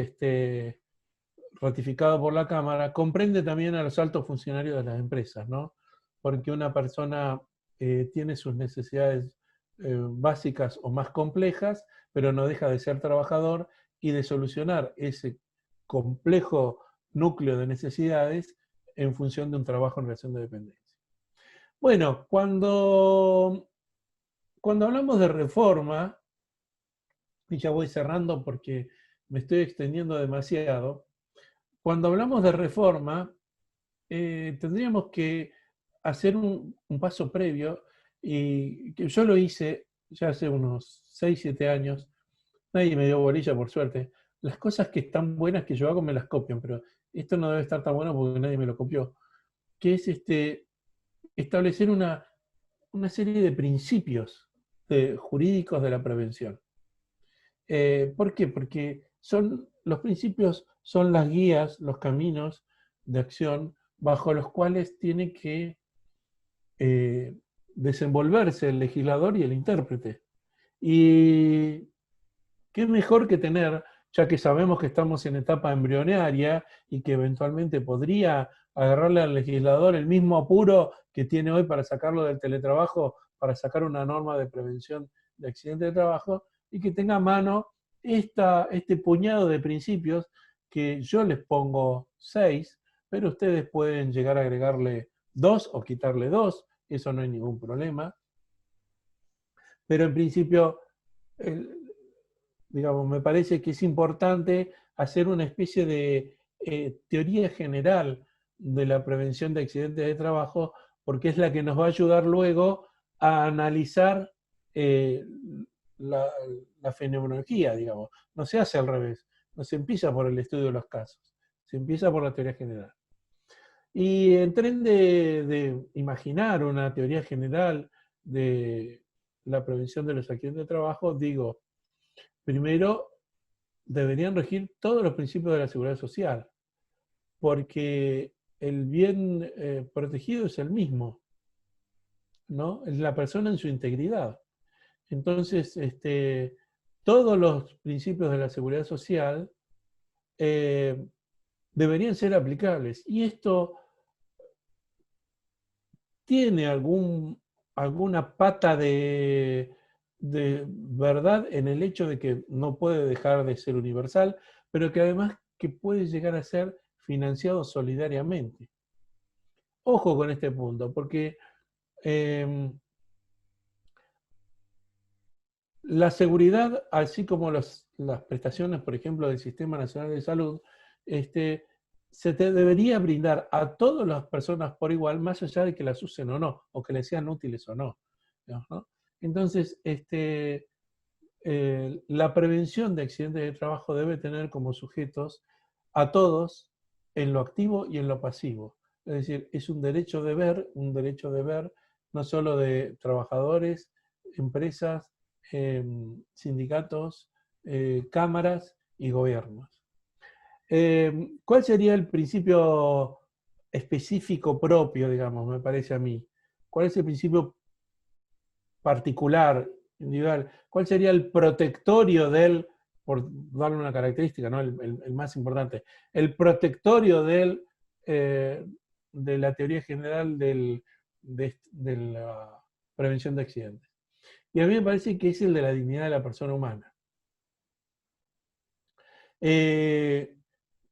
ratificado por la Cámara, comprende también a los altos funcionarios de las empresas, ¿no? Porque una persona tiene sus necesidades básicas o más complejas, pero no deja de ser trabajador y de solucionar ese complejo núcleo de necesidades en función de un trabajo en relación de dependencia. Bueno, cuando hablamos de reforma, y ya voy cerrando porque me estoy extendiendo demasiado, cuando hablamos de reforma, tendríamos que hacer un paso previo, y que yo lo hice ya hace unos 6, 7 años, Nadie me dio bolilla, por suerte. Las cosas que están buenas que yo hago me las copian, pero esto no debe estar tan bueno porque nadie me lo copió. Que es establecer una serie de principios jurídicos de la prevención. ¿Por qué? Porque los principios son las guías, los caminos de acción bajo los cuales tiene que eh, desenvolverse el legislador y el intérprete. Y qué mejor que tener, ya que sabemos que estamos en etapa embrionaria y que eventualmente podría agarrarle al legislador el mismo apuro que tiene hoy para sacarlo del teletrabajo, para sacar una norma de prevención de accidentes de trabajo, y que tenga a mano este puñado de principios que yo les pongo 6, pero ustedes pueden llegar a agregarle 2 o quitarle 2, eso no hay ningún problema. Pero en principio, digamos, me parece que es importante hacer una especie de teoría general de la prevención de accidentes de trabajo, porque es la que nos va a ayudar luego a analizar la, la fenomenología, digamos. No se hace al revés, no se empieza por el estudio de los casos, se empieza por la teoría general. Y en tren de imaginar una teoría general de la prevención de los accidentes de trabajo, digo, primero, deberían regir todos los principios de la seguridad social, porque el bien protegido es el mismo, ¿no? Es la persona en su integridad. Entonces, todos los principios de la seguridad social deberían ser aplicables. Y esto tiene alguna pata de verdad en el hecho de que no puede dejar de ser universal, pero que además que puede llegar a ser financiado solidariamente. Ojo con este punto, porque la seguridad, así como las prestaciones, por ejemplo, del Sistema Nacional de Salud, se te debería brindar a todas las personas por igual, más allá de que las usen o no, o que les sean útiles o no. ¿No? Entonces, la prevención de accidentes de trabajo debe tener como sujetos a todos en lo activo y en lo pasivo. Es decir, es un derecho de ver no solo de trabajadores, empresas, sindicatos, cámaras y gobiernos. ¿Cuál sería el principio específico propio, digamos, me parece a mí? ¿Cuál es el principio particular, individual? ¿Cuál sería el protectorio del, por darle una característica, ¿no? el más importante, el protectorio de la teoría general de la prevención de accidentes? Y a mí me parece que es el de la dignidad de la persona humana.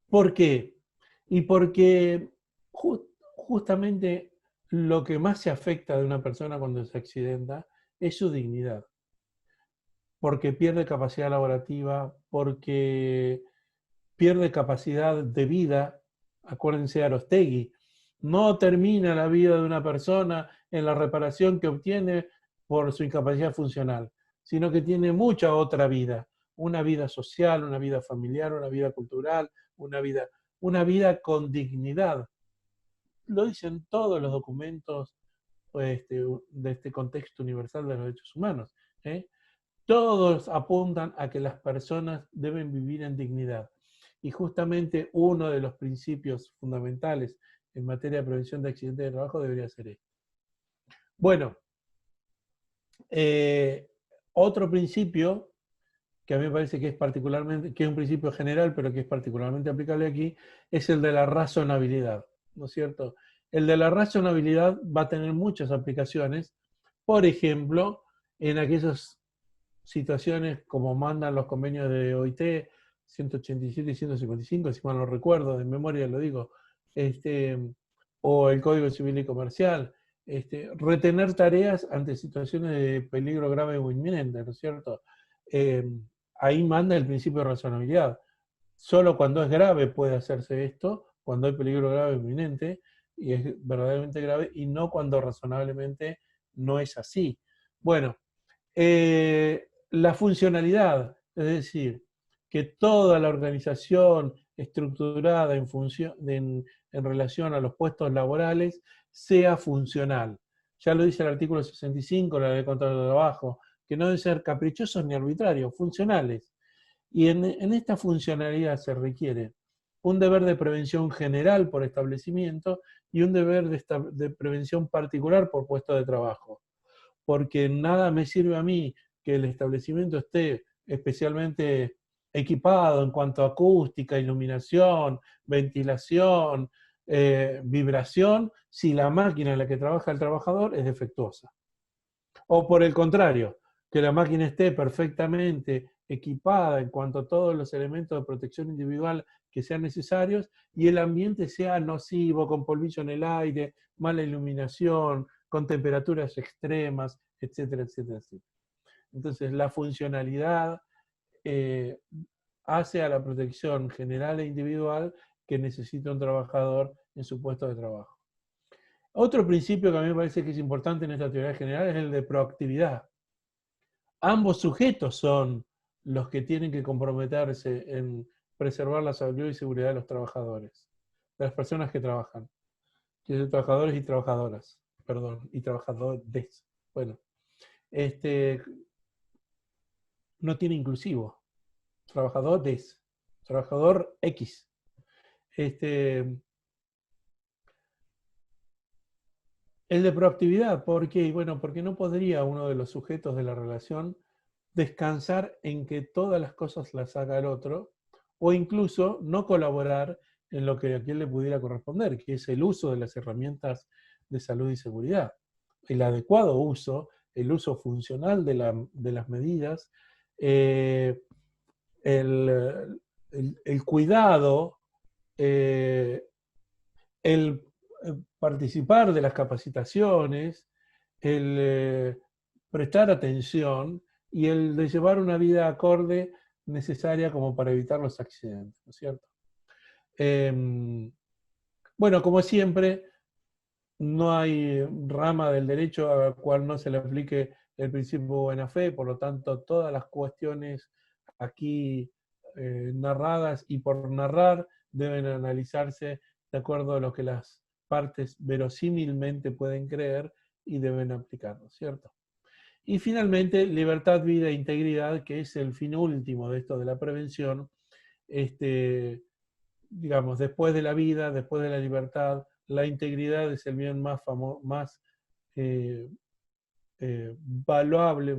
¿Por qué? Y porque justamente lo que más se afecta de una persona cuando se accidenta es su dignidad. Porque pierde capacidad laborativa, porque pierde capacidad de vida. Acuérdense de Aróstegui, no termina la vida de una persona en la reparación que obtiene por su incapacidad funcional, sino que tiene mucha otra vida, una vida social, una vida familiar, una vida cultural, una vida con dignidad. Lo dicen todos los documentos de este contexto universal de los derechos humanos. Todos apuntan a que las personas deben vivir en dignidad. Y justamente uno de los principios fundamentales en materia de prevención de accidentes de trabajo debería ser este. Bueno, otro principio que a mí me parece que es un principio general, pero que es particularmente aplicable aquí, es el de la razonabilidad, ¿no es cierto? El de la razonabilidad va a tener muchas aplicaciones, por ejemplo, en aquellas situaciones como mandan los convenios de OIT 187 y 155, si mal no recuerdo, de memoria lo digo, o el Código Civil y Comercial, retener tareas ante situaciones de peligro grave o inminente, ¿no es cierto? Ahí manda el principio de razonabilidad. Solo cuando es grave puede hacerse esto, cuando hay peligro grave o inminente, y es verdaderamente grave, y no cuando razonablemente no es así. Bueno, la funcionalidad, Es decir, que toda la organización estructurada en relación a los puestos laborales sea funcional. Ya lo dice el artículo 65 de la Ley de Contrato de Trabajo, que no deben ser caprichosos ni arbitrarios, funcionales. Y en esta funcionalidad se requiere un deber de prevención general por establecimiento y un deber de prevención particular por puesto de trabajo. Porque nada me sirve a mí que el establecimiento esté especialmente equipado en cuanto a acústica, iluminación, ventilación, vibración, si la máquina en la que trabaja el trabajador es defectuosa. O por el contrario, que la máquina esté perfectamente equipada en cuanto a todos los elementos de protección individual que sean necesarios y el ambiente sea nocivo, con polvillo en el aire, mala iluminación, con temperaturas extremas, etcétera, etcétera, etcétera. Entonces, la funcionalidad hace a la protección general e individual que necesita un trabajador en su puesto de trabajo. Otro principio que a mí me parece que es importante en esta teoría general es el de proactividad. Ambos sujetos son los que tienen que comprometerse en preservar la salud y seguridad de los trabajadores, de las personas que trabajan, que son trabajadores y trabajadoras, perdón, y trabajadores. Bueno, no tiene inclusivo. Trabajadores, trabajador X. El de proactividad, ¿por qué? Bueno, porque no podría uno de los sujetos de la relación descansar en que todas las cosas las haga el otro, o incluso no colaborar en lo que a quien le pudiera corresponder, que es el uso de las herramientas de salud y seguridad. El adecuado uso, el uso funcional de las medidas, el cuidado, el participar de las capacitaciones, el prestar atención y el de llevar una vida acorde necesaria como para evitar los accidentes, ¿no es cierto? Bueno, como siempre, no hay rama del derecho a la cual no se le aplique el principio de buena fe, por lo tanto, todas las cuestiones aquí narradas y por narrar deben analizarse de acuerdo a lo que las partes verosímilmente pueden creer y deben aplicarlo, ¿cierto? Y finalmente, libertad, vida e integridad, que es el fin último de esto de la prevención, digamos, después de la vida, después de la libertad, la integridad es el bien más valuable,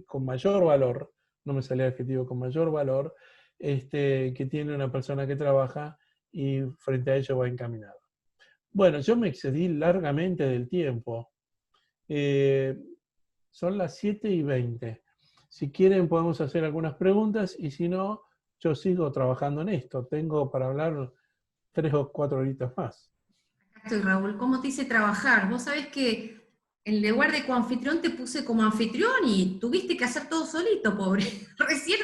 con mayor valor, no me sale el adjetivo, con mayor valor, que tiene una persona que trabaja y frente a ello va encaminado. Bueno, yo me excedí largamente del tiempo. Son las 7:20. Si quieren podemos hacer algunas preguntas y si no, yo sigo trabajando en esto. Tengo para hablar 3 o 4 horitas más. Acá estoy, Raúl. ¿Cómo te hice trabajar? Vos sabés que en lugar de coanfitrión te puse como anfitrión y tuviste que hacer todo solito, pobre. Recién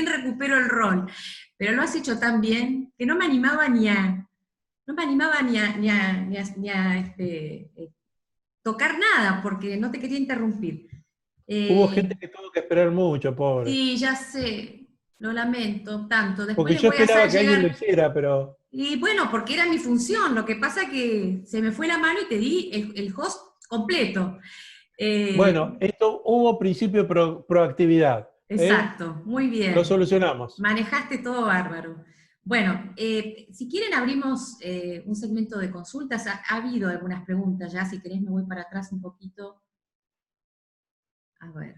recupero el rol. Pero lo has hecho tan bien que no me animaba ni a tocar nada, porque no te quería interrumpir. Hubo gente que tuvo que esperar mucho, pobre. Sí, ya sé, lo lamento tanto. Después Porque les yo voy a esperaba hacer que alguien lo llegar. hiciera, pero... Y bueno, porque era mi función, lo que pasa que se me fue la mano y te di el host completo. Bueno, esto hubo principio de proactividad. Exacto, muy Lo bien. solucionamos. Manejaste todo bárbaro. Bueno, si quieren abrimos un segmento de consultas. Ha habido algunas preguntas ya, si querés me voy para atrás un poquito. A ver.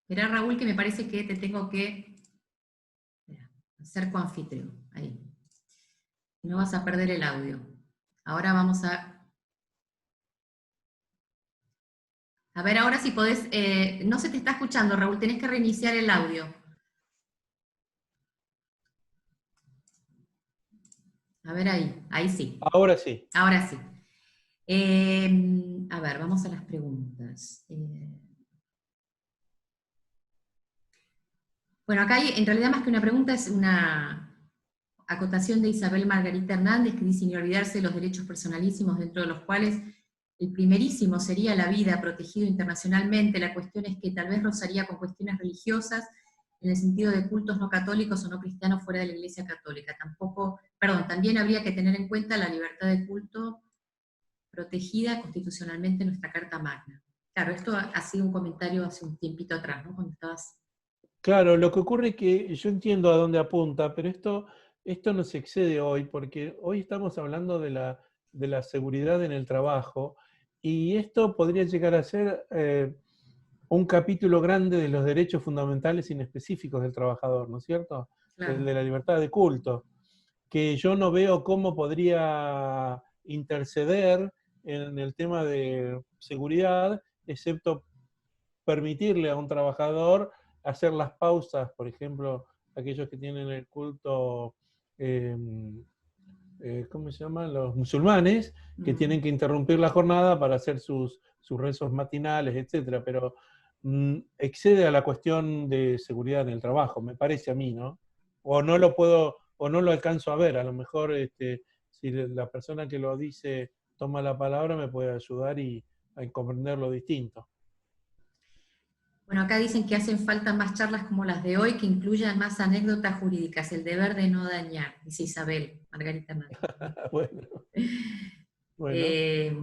Esperá, Raúl, que me parece que te tengo que hacer coanfitrión. Ahí. No vas a perder el audio. Ahora vamos a... A ver, ahora si podés... no se te está escuchando, Raúl, tenés que reiniciar el audio. A ver ahí sí. Ahora sí. Ahora sí. A ver, vamos a las preguntas. Bueno, acá hay, en realidad más que una pregunta es acotación de Isabel Margarita Hernández, que dice: sin olvidarse de los derechos personalísimos, dentro de los cuales el primerísimo sería la vida, protegido internacionalmente. La cuestión es que tal vez rozaría con cuestiones religiosas, en el sentido de cultos no católicos o no cristianos fuera de la Iglesia Católica. También habría que tener en cuenta la libertad de culto protegida constitucionalmente en nuestra Carta Magna. Claro, esto ha sido un comentario hace un tiempito atrás, ¿no? Cuando estabas... Claro, lo que ocurre es que yo entiendo a dónde apunta, pero esto nos excede hoy, porque hoy estamos hablando de la seguridad en el trabajo, y esto podría llegar a ser un capítulo grande de los derechos fundamentales inespecíficos del trabajador, ¿no es cierto? Claro. El de la libertad de culto, que yo no veo cómo podría interceder en el tema de seguridad, excepto permitirle a un trabajador hacer las pausas, por ejemplo, aquellos que tienen el culto, ¿cómo se llaman? Los musulmanes, que tienen que interrumpir la jornada para hacer sus rezos matinales, etcétera, pero excede a la cuestión de seguridad en el trabajo, me parece a mí, ¿no? O no lo puedo, o no lo alcanzo a ver, a lo mejor si la persona que lo dice toma la palabra me puede ayudar a comprenderlo distinto. Bueno, acá dicen que hacen falta más charlas como las de hoy, que incluyan más anécdotas jurídicas, el deber de no dañar, dice Isabel Margarita Hernández. Bueno. Eh,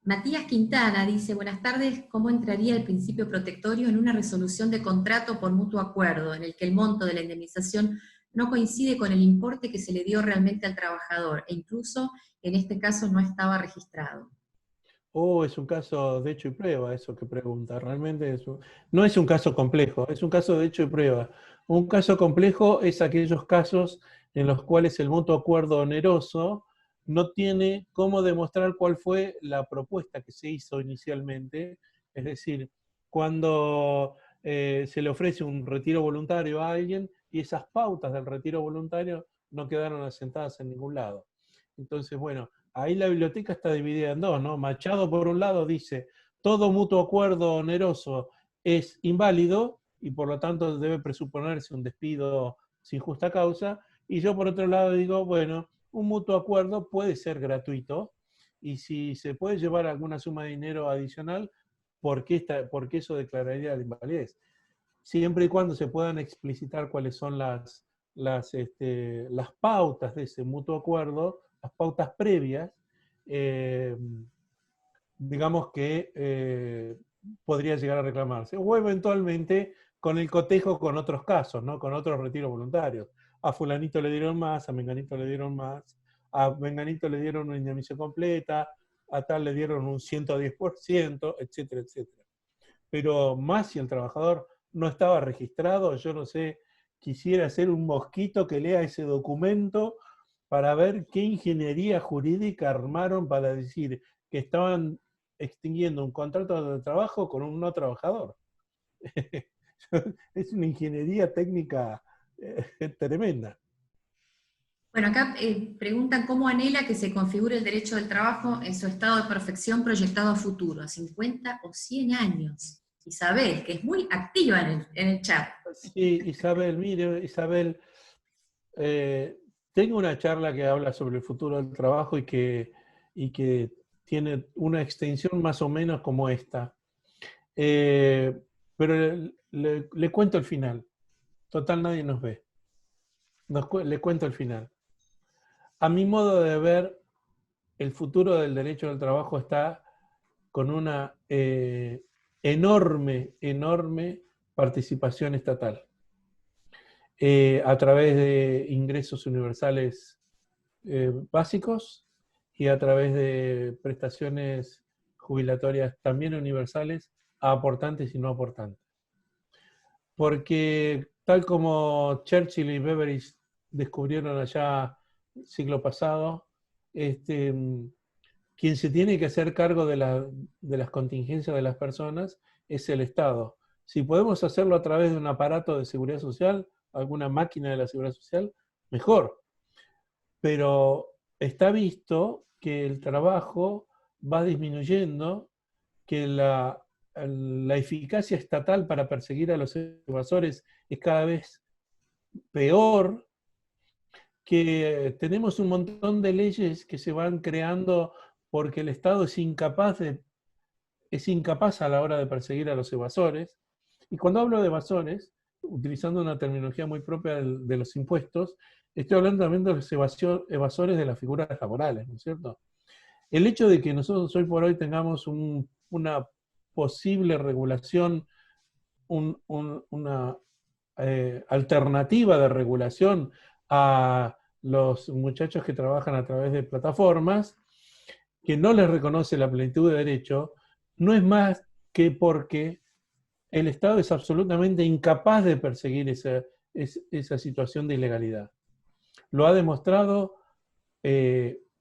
Matías Quintana dice: buenas tardes, ¿cómo entraría el principio protectorio en una resolución de contrato por mutuo acuerdo, en el que el monto de la indemnización no coincide con el importe que se le dio realmente al trabajador, e incluso en este caso no estaba registrado? Es un caso de hecho y prueba eso que pregunta. Realmente no es un caso complejo, es un caso de hecho y prueba. Un caso complejo es aquellos casos en los cuales el mutuo acuerdo oneroso no tiene cómo demostrar cuál fue la propuesta que se hizo inicialmente. Es decir, cuando se le ofrece un retiro voluntario a alguien y esas pautas del retiro voluntario no quedaron asentadas en ningún lado. Entonces, bueno, ahí la biblioteca está dividida en dos, ¿no? Machado, por un lado, dice: todo mutuo acuerdo oneroso es inválido y por lo tanto debe presuponerse un despido sin justa causa. Y yo, por otro lado, digo, bueno, un mutuo acuerdo puede ser gratuito y si se puede llevar alguna suma de dinero adicional, ¿por qué eso declararía la invalidez? Siempre y cuando se puedan explicitar cuáles son las pautas de ese mutuo acuerdo, las pautas previas, digamos que podría llegar a reclamarse. O eventualmente con el cotejo con otros casos, ¿no? Con otros retiros voluntarios. A fulanito le dieron más, a menganito le dieron más, a menganito le dieron una indemnización completa, a tal le dieron un 110%, etcétera, etcétera. Pero más si el trabajador no estaba registrado, yo no sé, quisiera ser un mosquito que lea ese documento para ver qué ingeniería jurídica armaron para decir que estaban extinguiendo un contrato de trabajo con un no trabajador. Es una ingeniería técnica tremenda. Bueno, acá preguntan cómo anhela que se configure el derecho del trabajo en su estado de perfección proyectado a futuro, a 50 o 100 años. Isabel, que es muy activa en el chat. Sí, Isabel, mire, Isabel, tengo una charla que habla sobre el futuro del trabajo y que tiene una extensión más o menos como esta. Pero le cuento el final. Total, nadie nos ve. Le cuento el final. A mi modo de ver, el futuro del derecho del trabajo está con una enorme, enorme participación estatal. A través de ingresos universales básicos y a través de prestaciones jubilatorias también universales a aportantes y no aportantes. Porque tal como Churchill y Beveridge descubrieron allá el siglo pasado, quien se tiene que hacer cargo de las contingencias de las personas es el Estado. Si podemos hacerlo a través de un aparato de seguridad social, alguna máquina de la seguridad social, mejor. Pero está visto que el trabajo va disminuyendo, que la eficacia estatal para perseguir a los evasores es cada vez peor, que tenemos un montón de leyes que se van creando porque el Estado es incapaz a la hora de perseguir a los evasores. Y cuando hablo de evasores, utilizando una terminología muy propia de los impuestos, estoy hablando también de los evasores de las figuras laborales, ¿no es cierto? El hecho de que nosotros hoy por hoy tengamos una posible regulación, una alternativa de regulación a los muchachos que trabajan a través de plataformas, que no les reconoce la plenitud de derecho, no es más que porque el Estado es absolutamente incapaz de perseguir esa situación de ilegalidad. Lo ha demostrado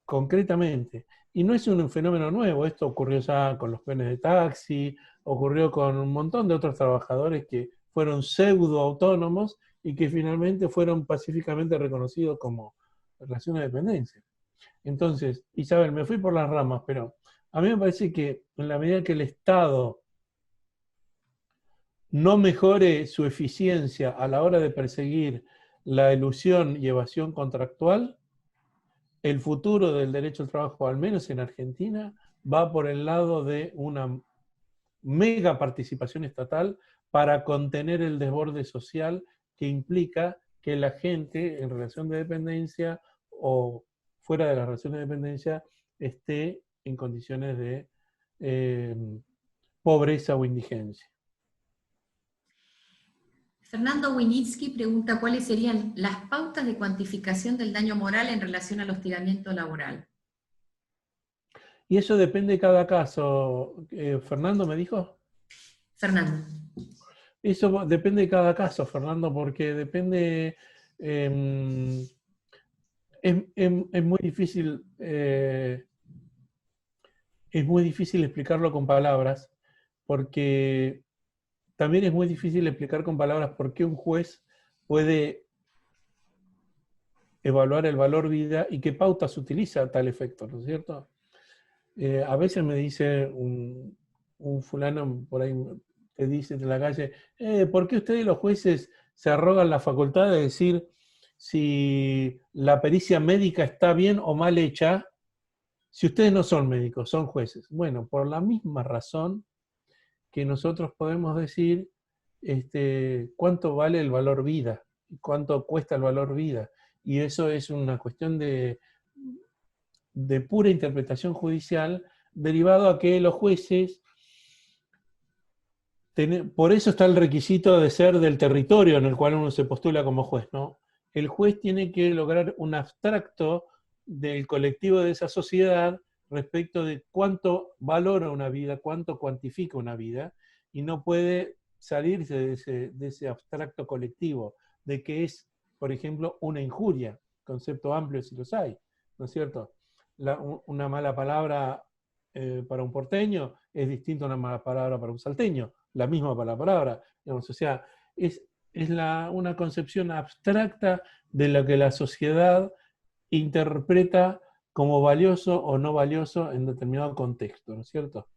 concretamente. Y no es un fenómeno nuevo, esto ocurrió ya con los peones de taxi, ocurrió con un montón de otros trabajadores que fueron pseudo autónomos y que finalmente fueron pacíficamente reconocidos como relación de dependencia. Entonces, Isabel, me fui por las ramas, pero a mí me parece que en la medida que el Estado no mejore su eficiencia a la hora de perseguir la elusión y evasión contractual, el futuro del derecho al trabajo, al menos en Argentina, va por el lado de una mega participación estatal para contener el desborde social que implica que la gente en relación de dependencia o fuera de la relación de dependencia esté en condiciones de pobreza o indigencia. Fernando Winitsky pregunta cuáles serían las pautas de cuantificación del daño moral en relación al hostigamiento laboral. Y eso depende de cada caso. ¿Fernando me dijo? Fernando. Eso depende de cada caso, Fernando, porque depende... es muy difícil... es muy difícil explicarlo con palabras, porque también es muy difícil explicar con palabras por qué un juez puede evaluar el valor vida y qué pautas utiliza a tal efecto, ¿no es cierto? A veces me dice un fulano por ahí, te dice en la calle, ¿por qué ustedes los jueces se arrogan la facultad de decir si la pericia médica está bien o mal hecha? Si ustedes no son médicos, son jueces. Bueno, por la misma razón que nosotros podemos decir cuánto vale el valor vida, cuánto cuesta el valor vida. Y eso es una cuestión de pura interpretación judicial, derivado a que los jueces, por eso está el requisito de ser del territorio en el cual uno se postula como juez, ¿no? El juez tiene que lograr un abstracto del colectivo de esa sociedad respecto de cuánto valora una vida, cuánto cuantifica una vida, y no puede salirse de ese abstracto colectivo, de que es, por ejemplo, una injuria, concepto amplio si los hay, ¿no es cierto? Una mala palabra para un porteño es distinto a una mala palabra para un salteño, la misma palabra, digamos, o sea, es una concepción abstracta de lo que la sociedad interpreta como valioso o no valioso en determinado contexto, ¿no es cierto?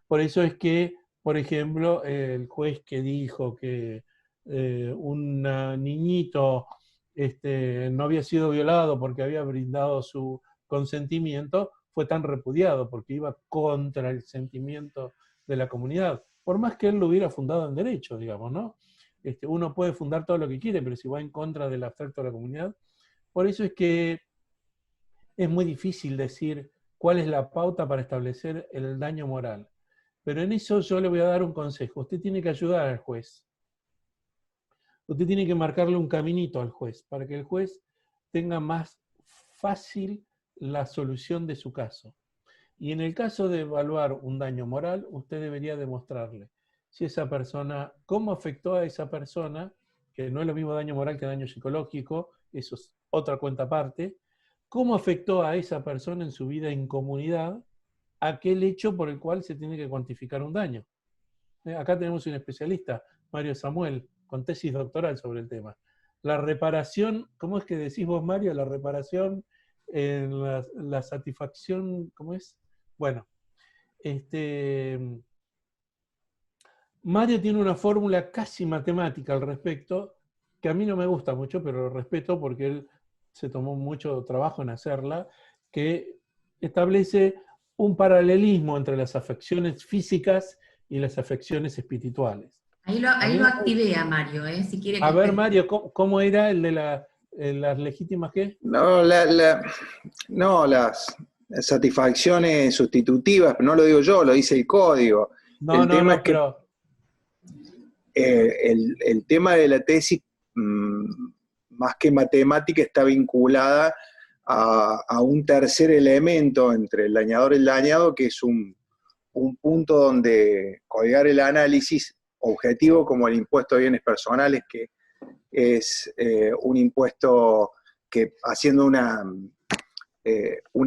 Por eso es que, por ejemplo, el juez que dijo que un niñito no había sido violado porque había brindado su consentimiento, fue tan repudiado porque iba contra el sentimiento de la comunidad, por más que él lo hubiera fundado en derecho, digamos, ¿no? Uno puede fundar todo lo que quiere, pero si va en contra del abstracto de la comunidad. Por eso es que es muy difícil decir cuál es la pauta para establecer el daño moral. Pero en eso yo le voy a dar un consejo. Usted tiene que ayudar al juez. Usted tiene que marcarle un caminito al juez para que el juez tenga más fácil la solución de su caso. Y en el caso de evaluar un daño moral, usted debería demostrarle si esa persona, cómo afectó a esa persona, que no es lo mismo daño moral que daño psicológico, eso es otra cuenta aparte, cómo afectó a esa persona en su vida en comunidad aquel hecho por el cual se tiene que cuantificar un daño. Acá tenemos un especialista, Mario Samuel, con tesis doctoral sobre el tema. La reparación, ¿cómo es que decís vos, Mario? La reparación en la satisfacción, ¿cómo es? Bueno, Mario tiene una fórmula casi matemática al respecto, que a mí no me gusta mucho, pero lo respeto porque él se tomó mucho trabajo en hacerla, que establece un paralelismo entre las afecciones físicas y las afecciones espirituales. A Ahí mí lo me- activé a Mario, si quiere a que ver, Mario, ¿cómo era el de las legítimas qué? No, no, las satisfacciones sustitutivas, no lo digo yo, lo dice el código. No, El no, tema es no, que pero el tema de la tesis, más que matemática, está vinculada a un tercer elemento entre el dañador y el dañado, que es un punto donde codigar el análisis objetivo como el impuesto de bienes personales, que es un impuesto que, haciendo un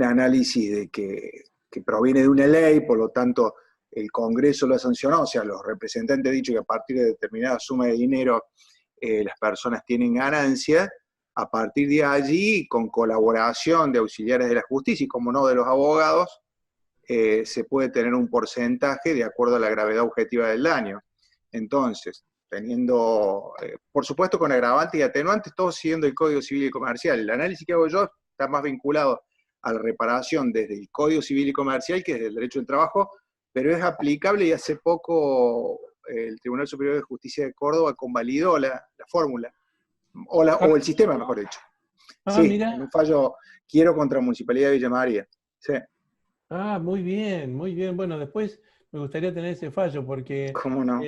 análisis que proviene de una ley, por lo tanto el Congreso lo ha sancionado, o sea, los representantes han dicho que a partir de determinada suma de dinero las personas tienen ganancia. A partir de allí, con colaboración de auxiliares de la justicia y, como no, de los abogados, se puede tener un porcentaje de acuerdo a la gravedad objetiva del daño. Entonces, teniendo, por supuesto, con agravantes y atenuantes, todos siguiendo el Código Civil y Comercial. El análisis que hago yo está más vinculado a la reparación desde el Código Civil y Comercial que desde el Derecho del Trabajo, pero es aplicable, y hace poco el Tribunal Superior de Justicia de Córdoba convalidó la fórmula, o el sistema, mejor dicho. Sí, mira. en un fallo Quiero contra la Municipalidad de Villa María. Sí. Muy bien, muy bien. Bueno, después me gustaría tener ese fallo porque ¿Cómo no?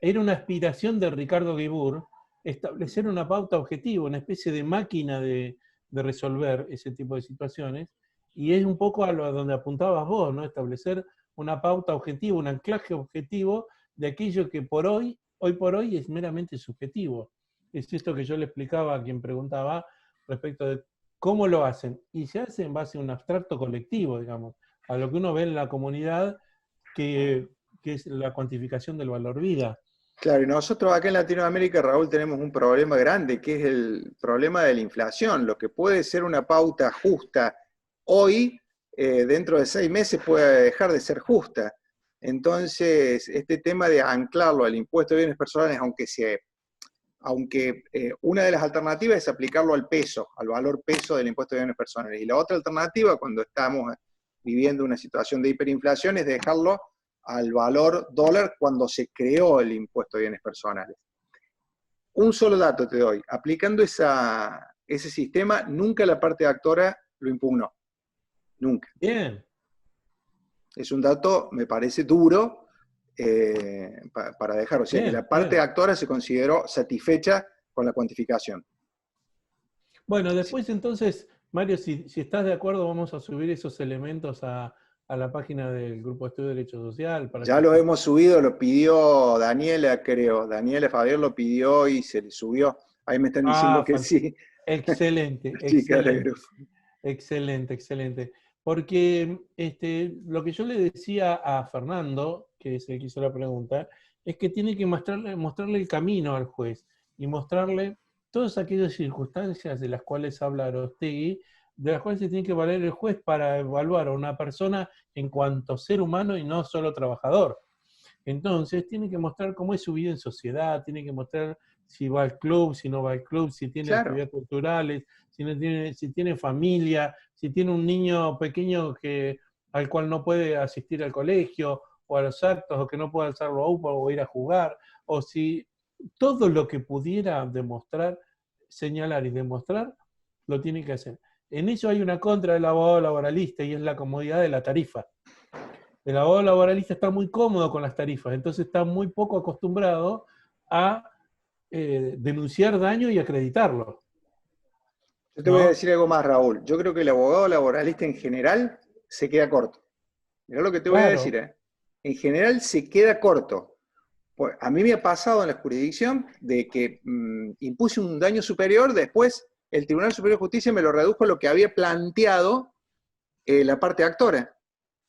era una aspiración de Ricardo Guibur establecer una pauta objetiva, una especie de máquina de resolver ese tipo de situaciones, y es un poco a donde apuntabas vos, ¿no? Establecer una pauta objetiva, un anclaje objetivo de aquello que hoy por hoy es meramente subjetivo. Es esto que yo le explicaba a quien preguntaba respecto de cómo lo hacen, y se hace en base a un abstracto colectivo, digamos, a lo que uno ve en la comunidad, que es la cuantificación del valor vida. Claro, y nosotros acá en Latinoamérica, Raúl, tenemos un problema grande, que es el problema de la inflación. Lo que puede ser una pauta justa hoy, dentro de 6 meses puede dejar de ser justa. Entonces, este tema de anclarlo al impuesto de bienes personales, aunque una de las alternativas es aplicarlo al peso, al valor peso del impuesto de bienes personales. Y la otra alternativa, cuando estamos viviendo una situación de hiperinflación, es dejarlo al valor dólar cuando se creó el impuesto de bienes personales. Un solo dato te doy. Aplicando ese sistema, nunca la parte actora lo impugnó. Nunca. Bien. Es un dato, me parece, duro para dejar. O sea, que la parte actora se consideró satisfecha con la cuantificación. Bueno, después entonces, Mario, si estás de acuerdo, vamos a subir esos elementos a la página del Grupo de Estudio de Derecho Social. Ya lo hemos subido, lo pidió Daniela, creo. Daniela Fabián lo pidió y se le subió. Ahí me están diciendo que sí. Excelente, excelente. Excelente, excelente. Porque lo que yo le decía a Fernando, que es el que hizo la pregunta, es que tiene que mostrarle el camino al juez y mostrarle todas aquellas circunstancias de las cuales habla Aróstegui, de las cuales se tiene que valer el juez para evaluar a una persona en cuanto ser humano y no solo trabajador. Entonces, tiene que mostrar cómo es su vida en sociedad, tiene que mostrar si va al club, si no va al club, si tiene actividades culturales, si tiene familia, si tiene un niño pequeño al cual no puede asistir al colegio o a los actos, o que no puede alzarlo a UPA o ir a jugar, o si todo lo que pudiera demostrar, señalar y demostrar, lo tiene que hacer. En eso hay una contra del abogado laboralista, y es la comodidad de la tarifa. El abogado laboralista está muy cómodo con las tarifas, entonces está muy poco acostumbrado a denunciar daño y acreditarlo. Yo te voy a decir algo más, Raúl. Yo creo que el abogado laboralista en general se queda corto. Mirá lo que te voy a decir, ¿eh? En general se queda corto. Pues a mí me ha pasado en la jurisdicción de que impuse un daño superior, después el Tribunal Superior de Justicia me lo redujo a lo que había planteado la parte actora.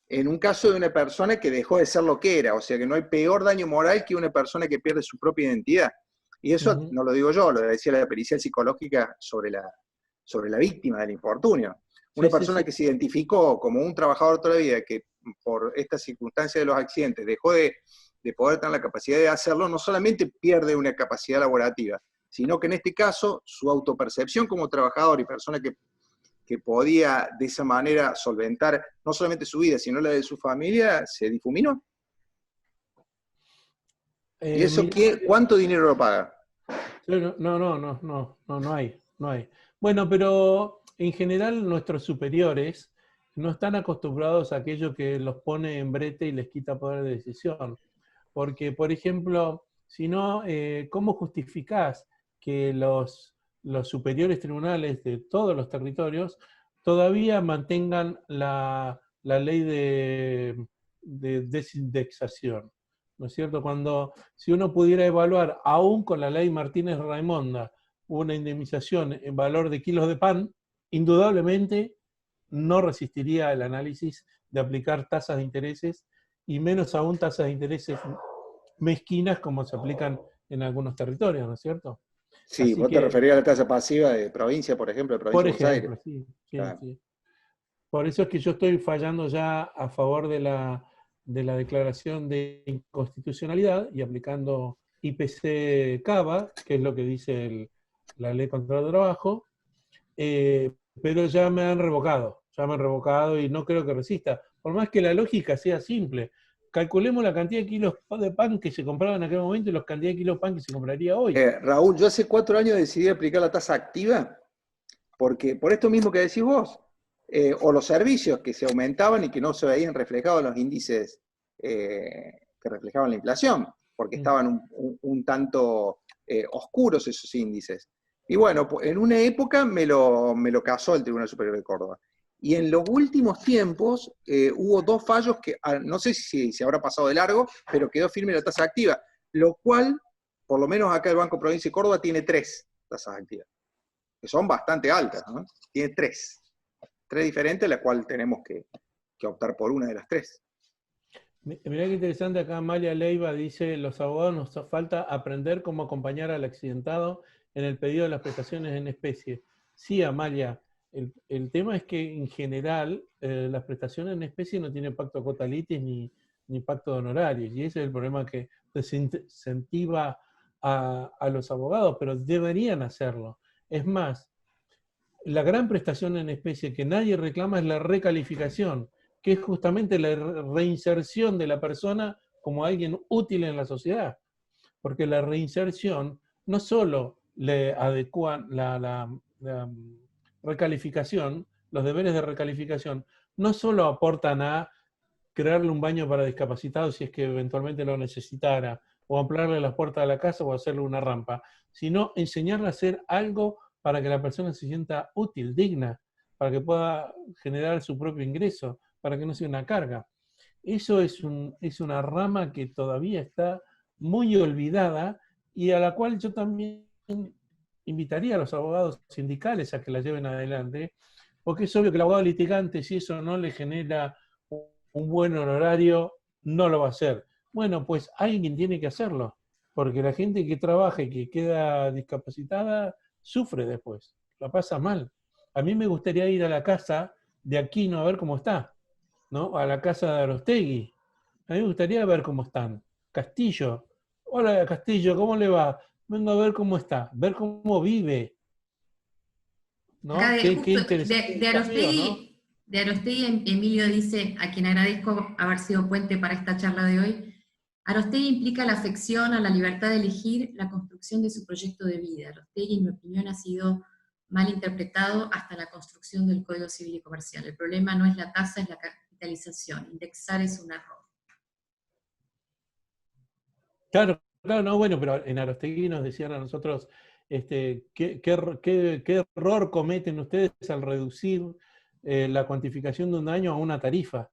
En un caso de una persona que dejó de ser lo que era, o sea que no hay peor daño moral que una persona que pierde su propia identidad. Y eso no lo digo yo, lo decía la pericial psicológica sobre la víctima del infortunio. Una persona que se identificó como un trabajador toda la vida, que por esta circunstancia de los accidentes dejó de poder tener la capacidad de hacerlo, no solamente pierde una capacidad laborativa, sino que en este caso su autopercepción como trabajador y persona que podía de esa manera solventar no solamente su vida, sino la de su familia, se difuminó. ¿Y eso cuánto dinero lo paga? No hay. Bueno, pero en general nuestros superiores no están acostumbrados a aquello que los pone en brete y les quita poder de decisión. Porque, por ejemplo, si no, ¿cómo justificás que los superiores tribunales de todos los territorios todavía mantengan la ley de desindexación? ¿No es cierto? Si uno pudiera evaluar, aún con la ley Martínez-Raimonda, una indemnización en valor de kilos de pan, indudablemente no resistiría el análisis de aplicar tasas de intereses, y menos aún tasas de intereses mezquinas como se aplican en algunos territorios, ¿no es cierto? Sí, Así vos te que, referías a la tasa pasiva de provincia, por ejemplo, de provincia por de Buenos Aires. ejemplo, sí. Claro. Por eso es que yo estoy fallando ya a favor de la declaración de inconstitucionalidad y aplicando IPC-CAVA, que es lo que dice la ley contra el trabajo, pero ya me han revocado y no creo que resista. Por más que la lógica sea simple, calculemos la cantidad de kilos de pan que se compraba en aquel momento y la cantidad de kilos de pan que se compraría hoy. Raúl, yo hace 4 años decidí aplicar la tasa activa, porque por esto mismo que decís vos, o los servicios que se aumentaban y que no se veían reflejados en los índices que reflejaban la inflación, porque estaban un tanto oscuros esos índices. Y bueno, en una época me lo casó el Tribunal Superior de Córdoba. Y en los últimos tiempos hubo 2 fallos que, no sé si se habrá pasado de largo, pero quedó firme la tasa activa, lo cual, por lo menos acá el Banco Provincia de Córdoba tiene 3 tasas activas, que son bastante altas, ¿no? Tiene 3 diferentes, la cual tenemos que optar por una de las 3. Mirá qué interesante, acá Amalia Leiva dice: los abogados nos falta aprender cómo acompañar al accidentado en el pedido de las prestaciones en especie. Sí, Amalia, el tema es que en general las prestaciones en especie no tienen pacto cuota litis ni pacto de honorarios, y ese es el problema que desincentiva a los abogados, pero deberían hacerlo. Es más, la gran prestación en especie que nadie reclama es la recalificación, que es justamente la reinserción de la persona como alguien útil en la sociedad. Porque la reinserción no solo le adecua la recalificación, los deberes de recalificación, no solo aportan a crearle un baño para discapacitados si es que eventualmente lo necesitara, o ampliarle las puertas de la casa o hacerle una rampa, sino enseñarle a hacer algo para que la persona se sienta útil, digna, para que pueda generar su propio ingreso, para que no sea una carga. Eso es una rama que todavía está muy olvidada y a la cual yo también invitaría a los abogados sindicales a que la lleven adelante, porque es obvio que el abogado litigante, si eso no le genera un buen honorario, no lo va a hacer. Bueno, pues alguien tiene que hacerlo, porque la gente que trabaja y que queda discapacitada sufre después, la pasa mal. A mí me gustaría ir a la casa de Aquino a ver cómo está, ¿no? A la casa de Arostegui. A mí me gustaría ver cómo están. Castillo. Hola, Castillo, ¿cómo le va? Vengo a ver cómo está, ver cómo vive. ¿No? Acá Qué de interesante desafío, ¿no? Arostegui, Emilio dice, a quien agradezco haber sido puente para esta charla de hoy: Arostegui implica la afección a la libertad de elegir la construcción de su proyecto de vida. Arostegui, en mi opinión, ha sido mal interpretado hasta la construcción del Código Civil y Comercial. El problema no es la tasa, es la capitalización. Indexar es un error. Claro, no, bueno, pero en Arostegui nos decían a nosotros, ¿qué error cometen ustedes al reducir la cuantificación de un daño a una tarifa?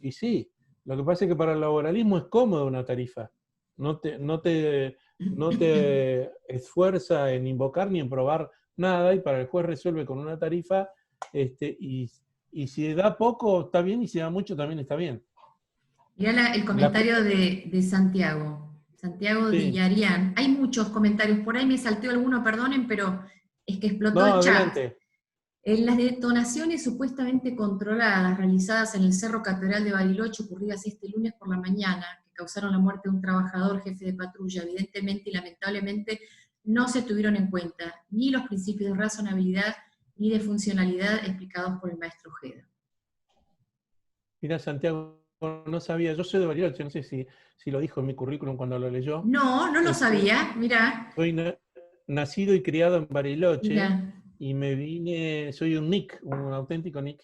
Y sí, lo que pasa es que para el laboralismo es cómodo una tarifa. No te esfuerza en invocar ni en probar nada, y para el juez resuelve con una tarifa, y si da poco está bien, y si da mucho también está bien. Mirá el comentario de Santiago. Santiago Dillarian. Hay muchos comentarios, por ahí me saltó alguno, perdonen, pero es que explotó el chat. Adelante. En las detonaciones supuestamente controladas realizadas en el Cerro Catedral de Bariloche, ocurridas este lunes por la mañana, que causaron la muerte de un trabajador jefe de patrulla, evidentemente y lamentablemente no se tuvieron en cuenta ni los principios de razonabilidad ni de funcionalidad explicados por el maestro Ojeda. Mira, Santiago, no sabía, yo soy de Bariloche, no sé si lo dijo en mi currículum cuando lo leyó. No, no lo sabía, mirá. Soy nacido y criado en Bariloche, Mirá. y me vine, soy un NIC, un auténtico NIC,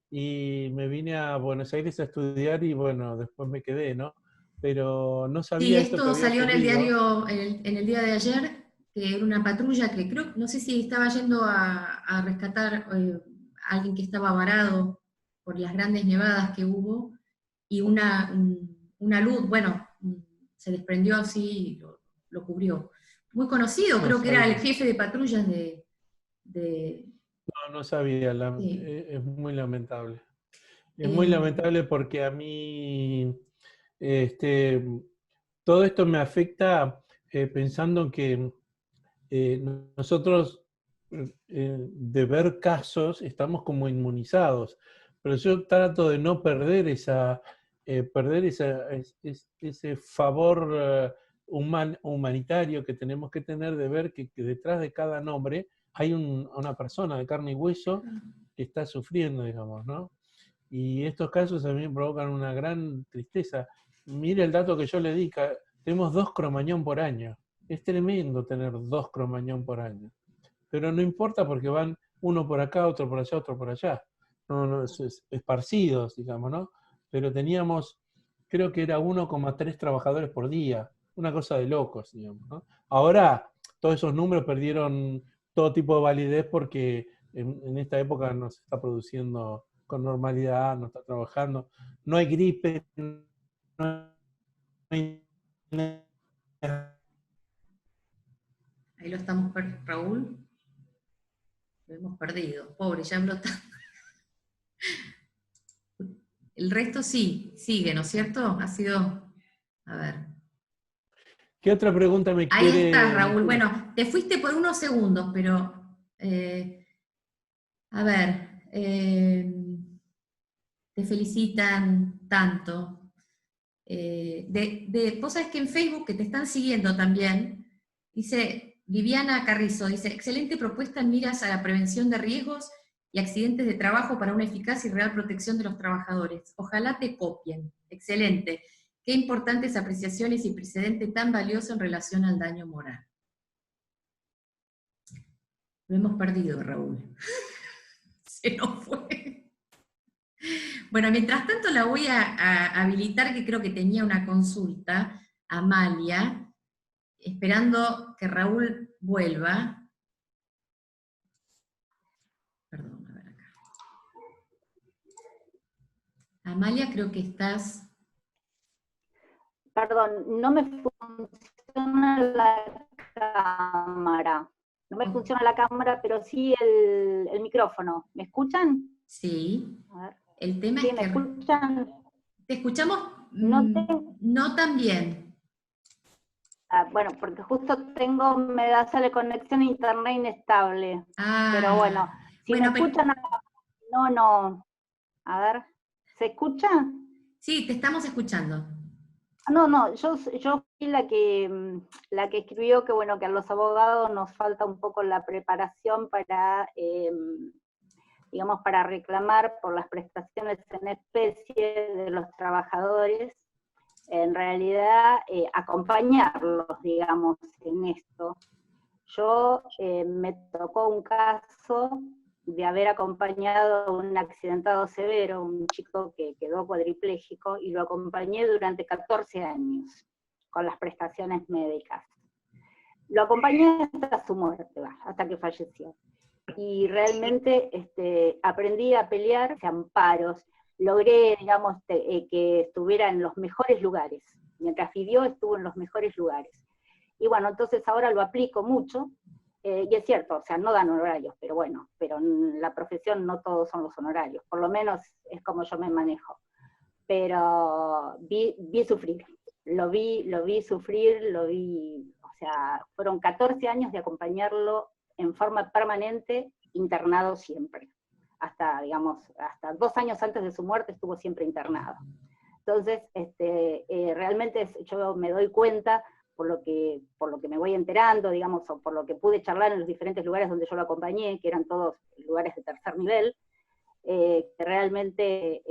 y me vine a Buenos Aires a estudiar y bueno, después me quedé, ¿no? Pero no Sí, sabía esto que esto había salió en el ocurrido. diario en el día de ayer, que era una patrulla que creo, no sé si estaba yendo a rescatar a alguien que estaba varado por las grandes nevadas que hubo, y una luz, bueno, se desprendió así y lo cubrió. Muy conocido, No creo que era el sabía. jefe de patrullas No sabía, sí. es muy lamentable. Es muy lamentable porque a mí todo esto me afecta pensando en que nosotros de ver casos estamos como inmunizados, pero yo trato de no perder ese favor humanitario que tenemos que tener de ver que detrás de cada nombre hay una persona de carne y hueso que está sufriendo, digamos, ¿no? Y estos casos a mí me provocan una gran tristeza. Mire el dato que yo le di, tenemos 2 cromañón por año. Es tremendo tener 2 cromañón por año. Pero no importa porque van uno por acá, otro por allá, otro por allá. No, esparcidos, digamos, ¿no? Pero teníamos, creo que era 1,3 trabajadores por día. Una cosa de locos, digamos, ¿no? Ahora, todos esos números perdieron todo tipo de validez porque en esta época no se está produciendo con normalidad, no está trabajando. No hay gripe, no hay... Ahí lo estamos, Raúl, lo hemos perdido, pobre, ya habló tanto. El resto sí, sigue, ¿no es cierto? Ha sido, a ver. ¿Qué otra pregunta me Ahí estás, quiere? Raúl. Bueno, te fuiste por unos segundos, pero, a ver, te felicitan tanto. Vos sabés que en Facebook, que te están siguiendo también, dice Viviana Carrizo, dice, excelente propuesta en miras a la prevención de riesgos y accidentes de trabajo para una eficaz y real protección de los trabajadores. Ojalá te copien. Excelente. Qué importantes apreciaciones y precedente tan valioso en relación al daño moral. Lo hemos perdido, Raúl. Se nos fue. Bueno, mientras tanto la voy a habilitar, que creo que tenía una consulta, Amalia, esperando que Raúl vuelva. Perdón, a ver acá. Amalia, creo que estás... Perdón, no me funciona la cámara. No me funciona la cámara, pero sí el micrófono. ¿Me escuchan? Sí. A ver. El tema ¿Sí, es me que... escuchan? ¿Te escuchamos? No tan bien. Bueno, porque justo sale conexión a internet inestable. Pero bueno, si bueno, me escuchan, no. A ver, ¿se escucha? Sí, te estamos escuchando. No, yo fui la que escribió que bueno, que a los abogados nos falta un poco la preparación para, digamos, para reclamar por las prestaciones en especie de los trabajadores, en realidad acompañarlos, digamos, en esto. Yo me tocó un caso de haber acompañado a un accidentado severo, un chico que quedó cuadripléjico, y lo acompañé durante 14 años con las prestaciones médicas. Lo acompañé hasta su muerte, hasta que falleció. Y realmente aprendí a pelear amparos, logré, digamos, que estuviera en los mejores lugares. Mientras vivió estuvo en los mejores lugares. Y bueno, entonces ahora lo aplico mucho, y es cierto, o sea, no dan honorarios, pero bueno, pero en la profesión no todos son los honorarios, por lo menos es como yo me manejo. Pero vi sufrir, lo vi sufrir, o sea, fueron 14 años de acompañarlo en forma permanente, internado siempre. Hasta, digamos, hasta 2 años antes de su muerte estuvo siempre internado. Entonces, realmente yo me doy cuenta, por lo que me voy enterando, digamos, o por lo que pude charlar en los diferentes lugares donde yo lo acompañé, que eran todos lugares de tercer nivel, que realmente,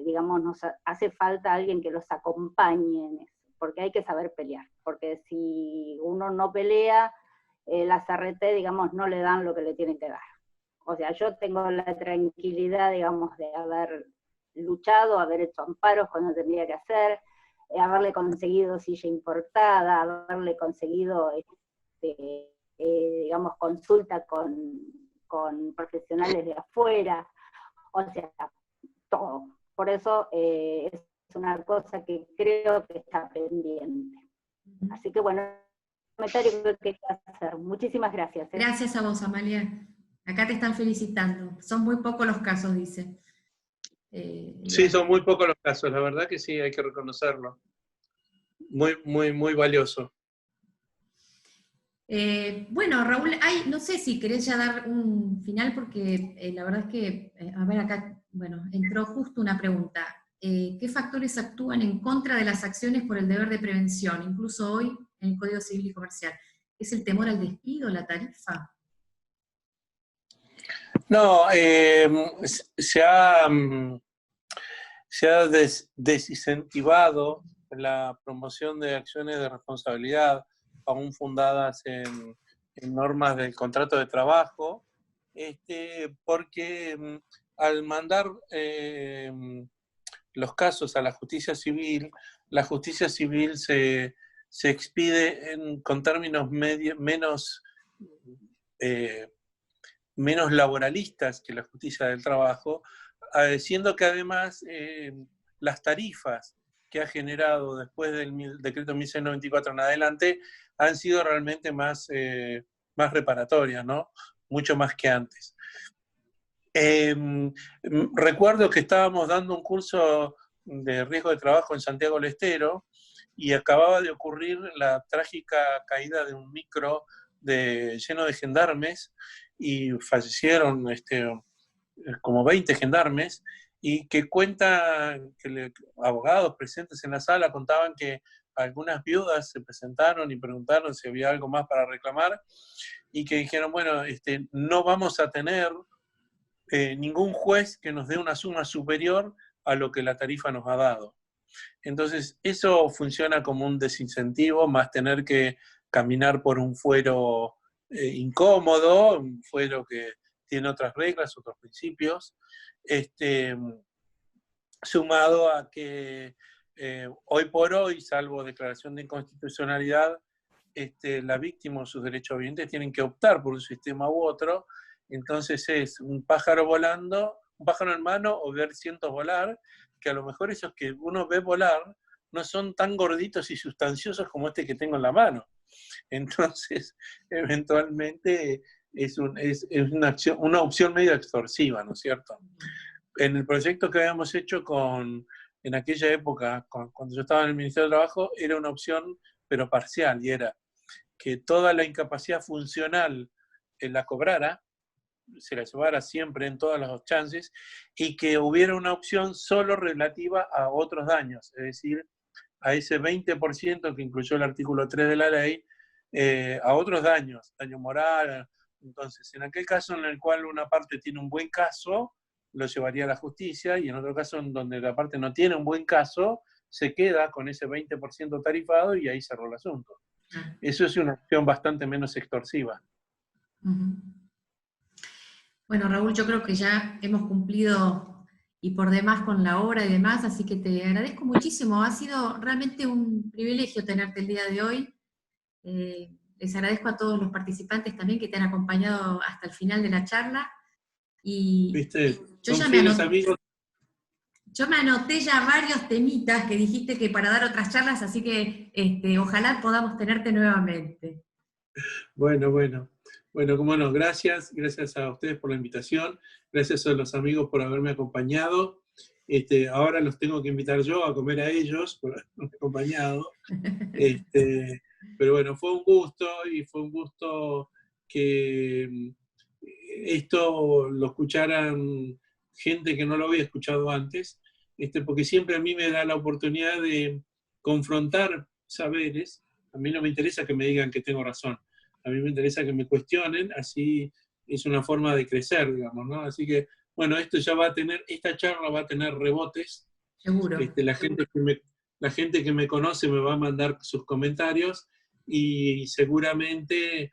digamos, nos hace falta alguien que los acompañe en eso, porque hay que saber pelear, porque si uno no pelea, las ART, digamos, no le dan lo que le tienen que dar. O sea, yo tengo la tranquilidad, digamos, de haber luchado, haber hecho amparos cuando tendría que hacer, haberle conseguido silla importada, haberle conseguido, digamos, consulta con profesionales de afuera, o sea, todo. Por eso es una cosa que creo que está pendiente. Así que bueno, comentario que quería hacer. Muchísimas gracias. Gracias a vos, Amalia. Acá te están felicitando. Son muy pocos los casos, dice. Sí, son muy pocos los casos, la verdad que sí, hay que reconocerlo. Muy valioso. Bueno, Raúl, no sé si querés ya dar un final, porque la verdad es que, a ver acá, bueno, entró justo una pregunta. ¿Qué factores actúan en contra de las acciones por el deber de prevención, incluso hoy en el Código Civil y Comercial? ¿Es el temor al despido, la tarifa? No, se ha desincentivado la promoción de acciones de responsabilidad, aún fundadas en normas del contrato de trabajo, porque al mandar los casos a la justicia civil se expide con términos menos laboralistas que la justicia del trabajo, siendo que además las tarifas que ha generado después del decreto 1694 en adelante han sido realmente más reparatorias, ¿no? Mucho más que antes. Recuerdo que estábamos dando un curso de riesgo de trabajo en Santiago del Estero y acababa de ocurrir la trágica caída de un micro lleno de gendarmes, y fallecieron como 20 gendarmes, y que abogados presentes en la sala contaban que algunas viudas se presentaron y preguntaron si había algo más para reclamar, y que dijeron, bueno, no vamos a tener ningún juez que nos dé una suma superior a lo que la tarifa nos ha dado. Entonces, eso funciona como un desincentivo, más tener que caminar por un fuero incómodo, un fuero que tiene otras reglas, otros principios, sumado a que hoy por hoy, salvo declaración de inconstitucionalidad, la víctima o sus derechohabientes tienen que optar por un sistema u otro. Entonces es un pájaro volando, un pájaro en mano o ver cientos volar, que a lo mejor esos que uno ve volar no son tan gorditos y sustanciosos como este que tengo en la mano. Entonces, eventualmente es una opción medio extorsiva, ¿no es cierto? En el proyecto que habíamos hecho en aquella época, cuando yo estaba en el Ministerio de Trabajo, era una opción, pero parcial, y era que toda la incapacidad funcional la cobrara, se la llevara siempre en todas las chances, y que hubiera una opción solo relativa a otros daños, es decir, a ese 20% que incluyó el artículo 3 de la ley, a otros daños, daño moral. Entonces, en aquel caso en el cual una parte tiene un buen caso, lo llevaría a la justicia, y en otro caso en donde la parte no tiene un buen caso, se queda con ese 20% tarifado y ahí cerró el asunto. Eso es una opción bastante menos extorsiva. Bueno, Raúl, yo creo que ya hemos cumplido y por demás con la hora y demás, así que te agradezco muchísimo. Ha sido realmente un privilegio tenerte el día de hoy. Les agradezco a todos los participantes también que te han acompañado hasta el final de la charla. Y ¿viste? Yo me anoté ya varios temitas que dijiste que para dar otras charlas, así que ojalá podamos tenerte nuevamente. Bueno, cómo no, gracias a ustedes por la invitación, gracias a los amigos por haberme acompañado. Ahora los tengo que invitar yo a comer a ellos por haberme acompañado. Pero bueno, fue un gusto, y fue un gusto que esto lo escucharan gente que no lo había escuchado antes, porque siempre a mí me da la oportunidad de confrontar saberes A mí no me interesa que me digan que tengo razón. A mí me interesa que me cuestionen, así es una forma de crecer, digamos, ¿no? Así que, bueno, esta charla va a tener rebotes. Seguro. La gente que me conoce me va a mandar sus comentarios y seguramente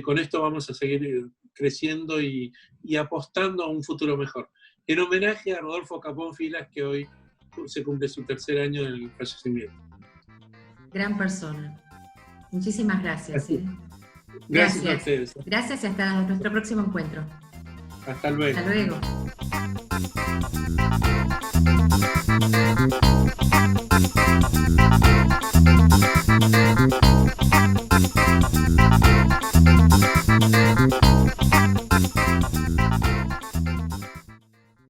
con esto vamos a seguir creciendo y apostando a un futuro mejor. En homenaje a Rodolfo Capón Filas, que hoy se cumple su tercer año del fallecimiento. Gran persona. Muchísimas gracias. Gracias a ustedes. Gracias y hasta nuestro próximo encuentro. Hasta luego. Hasta luego.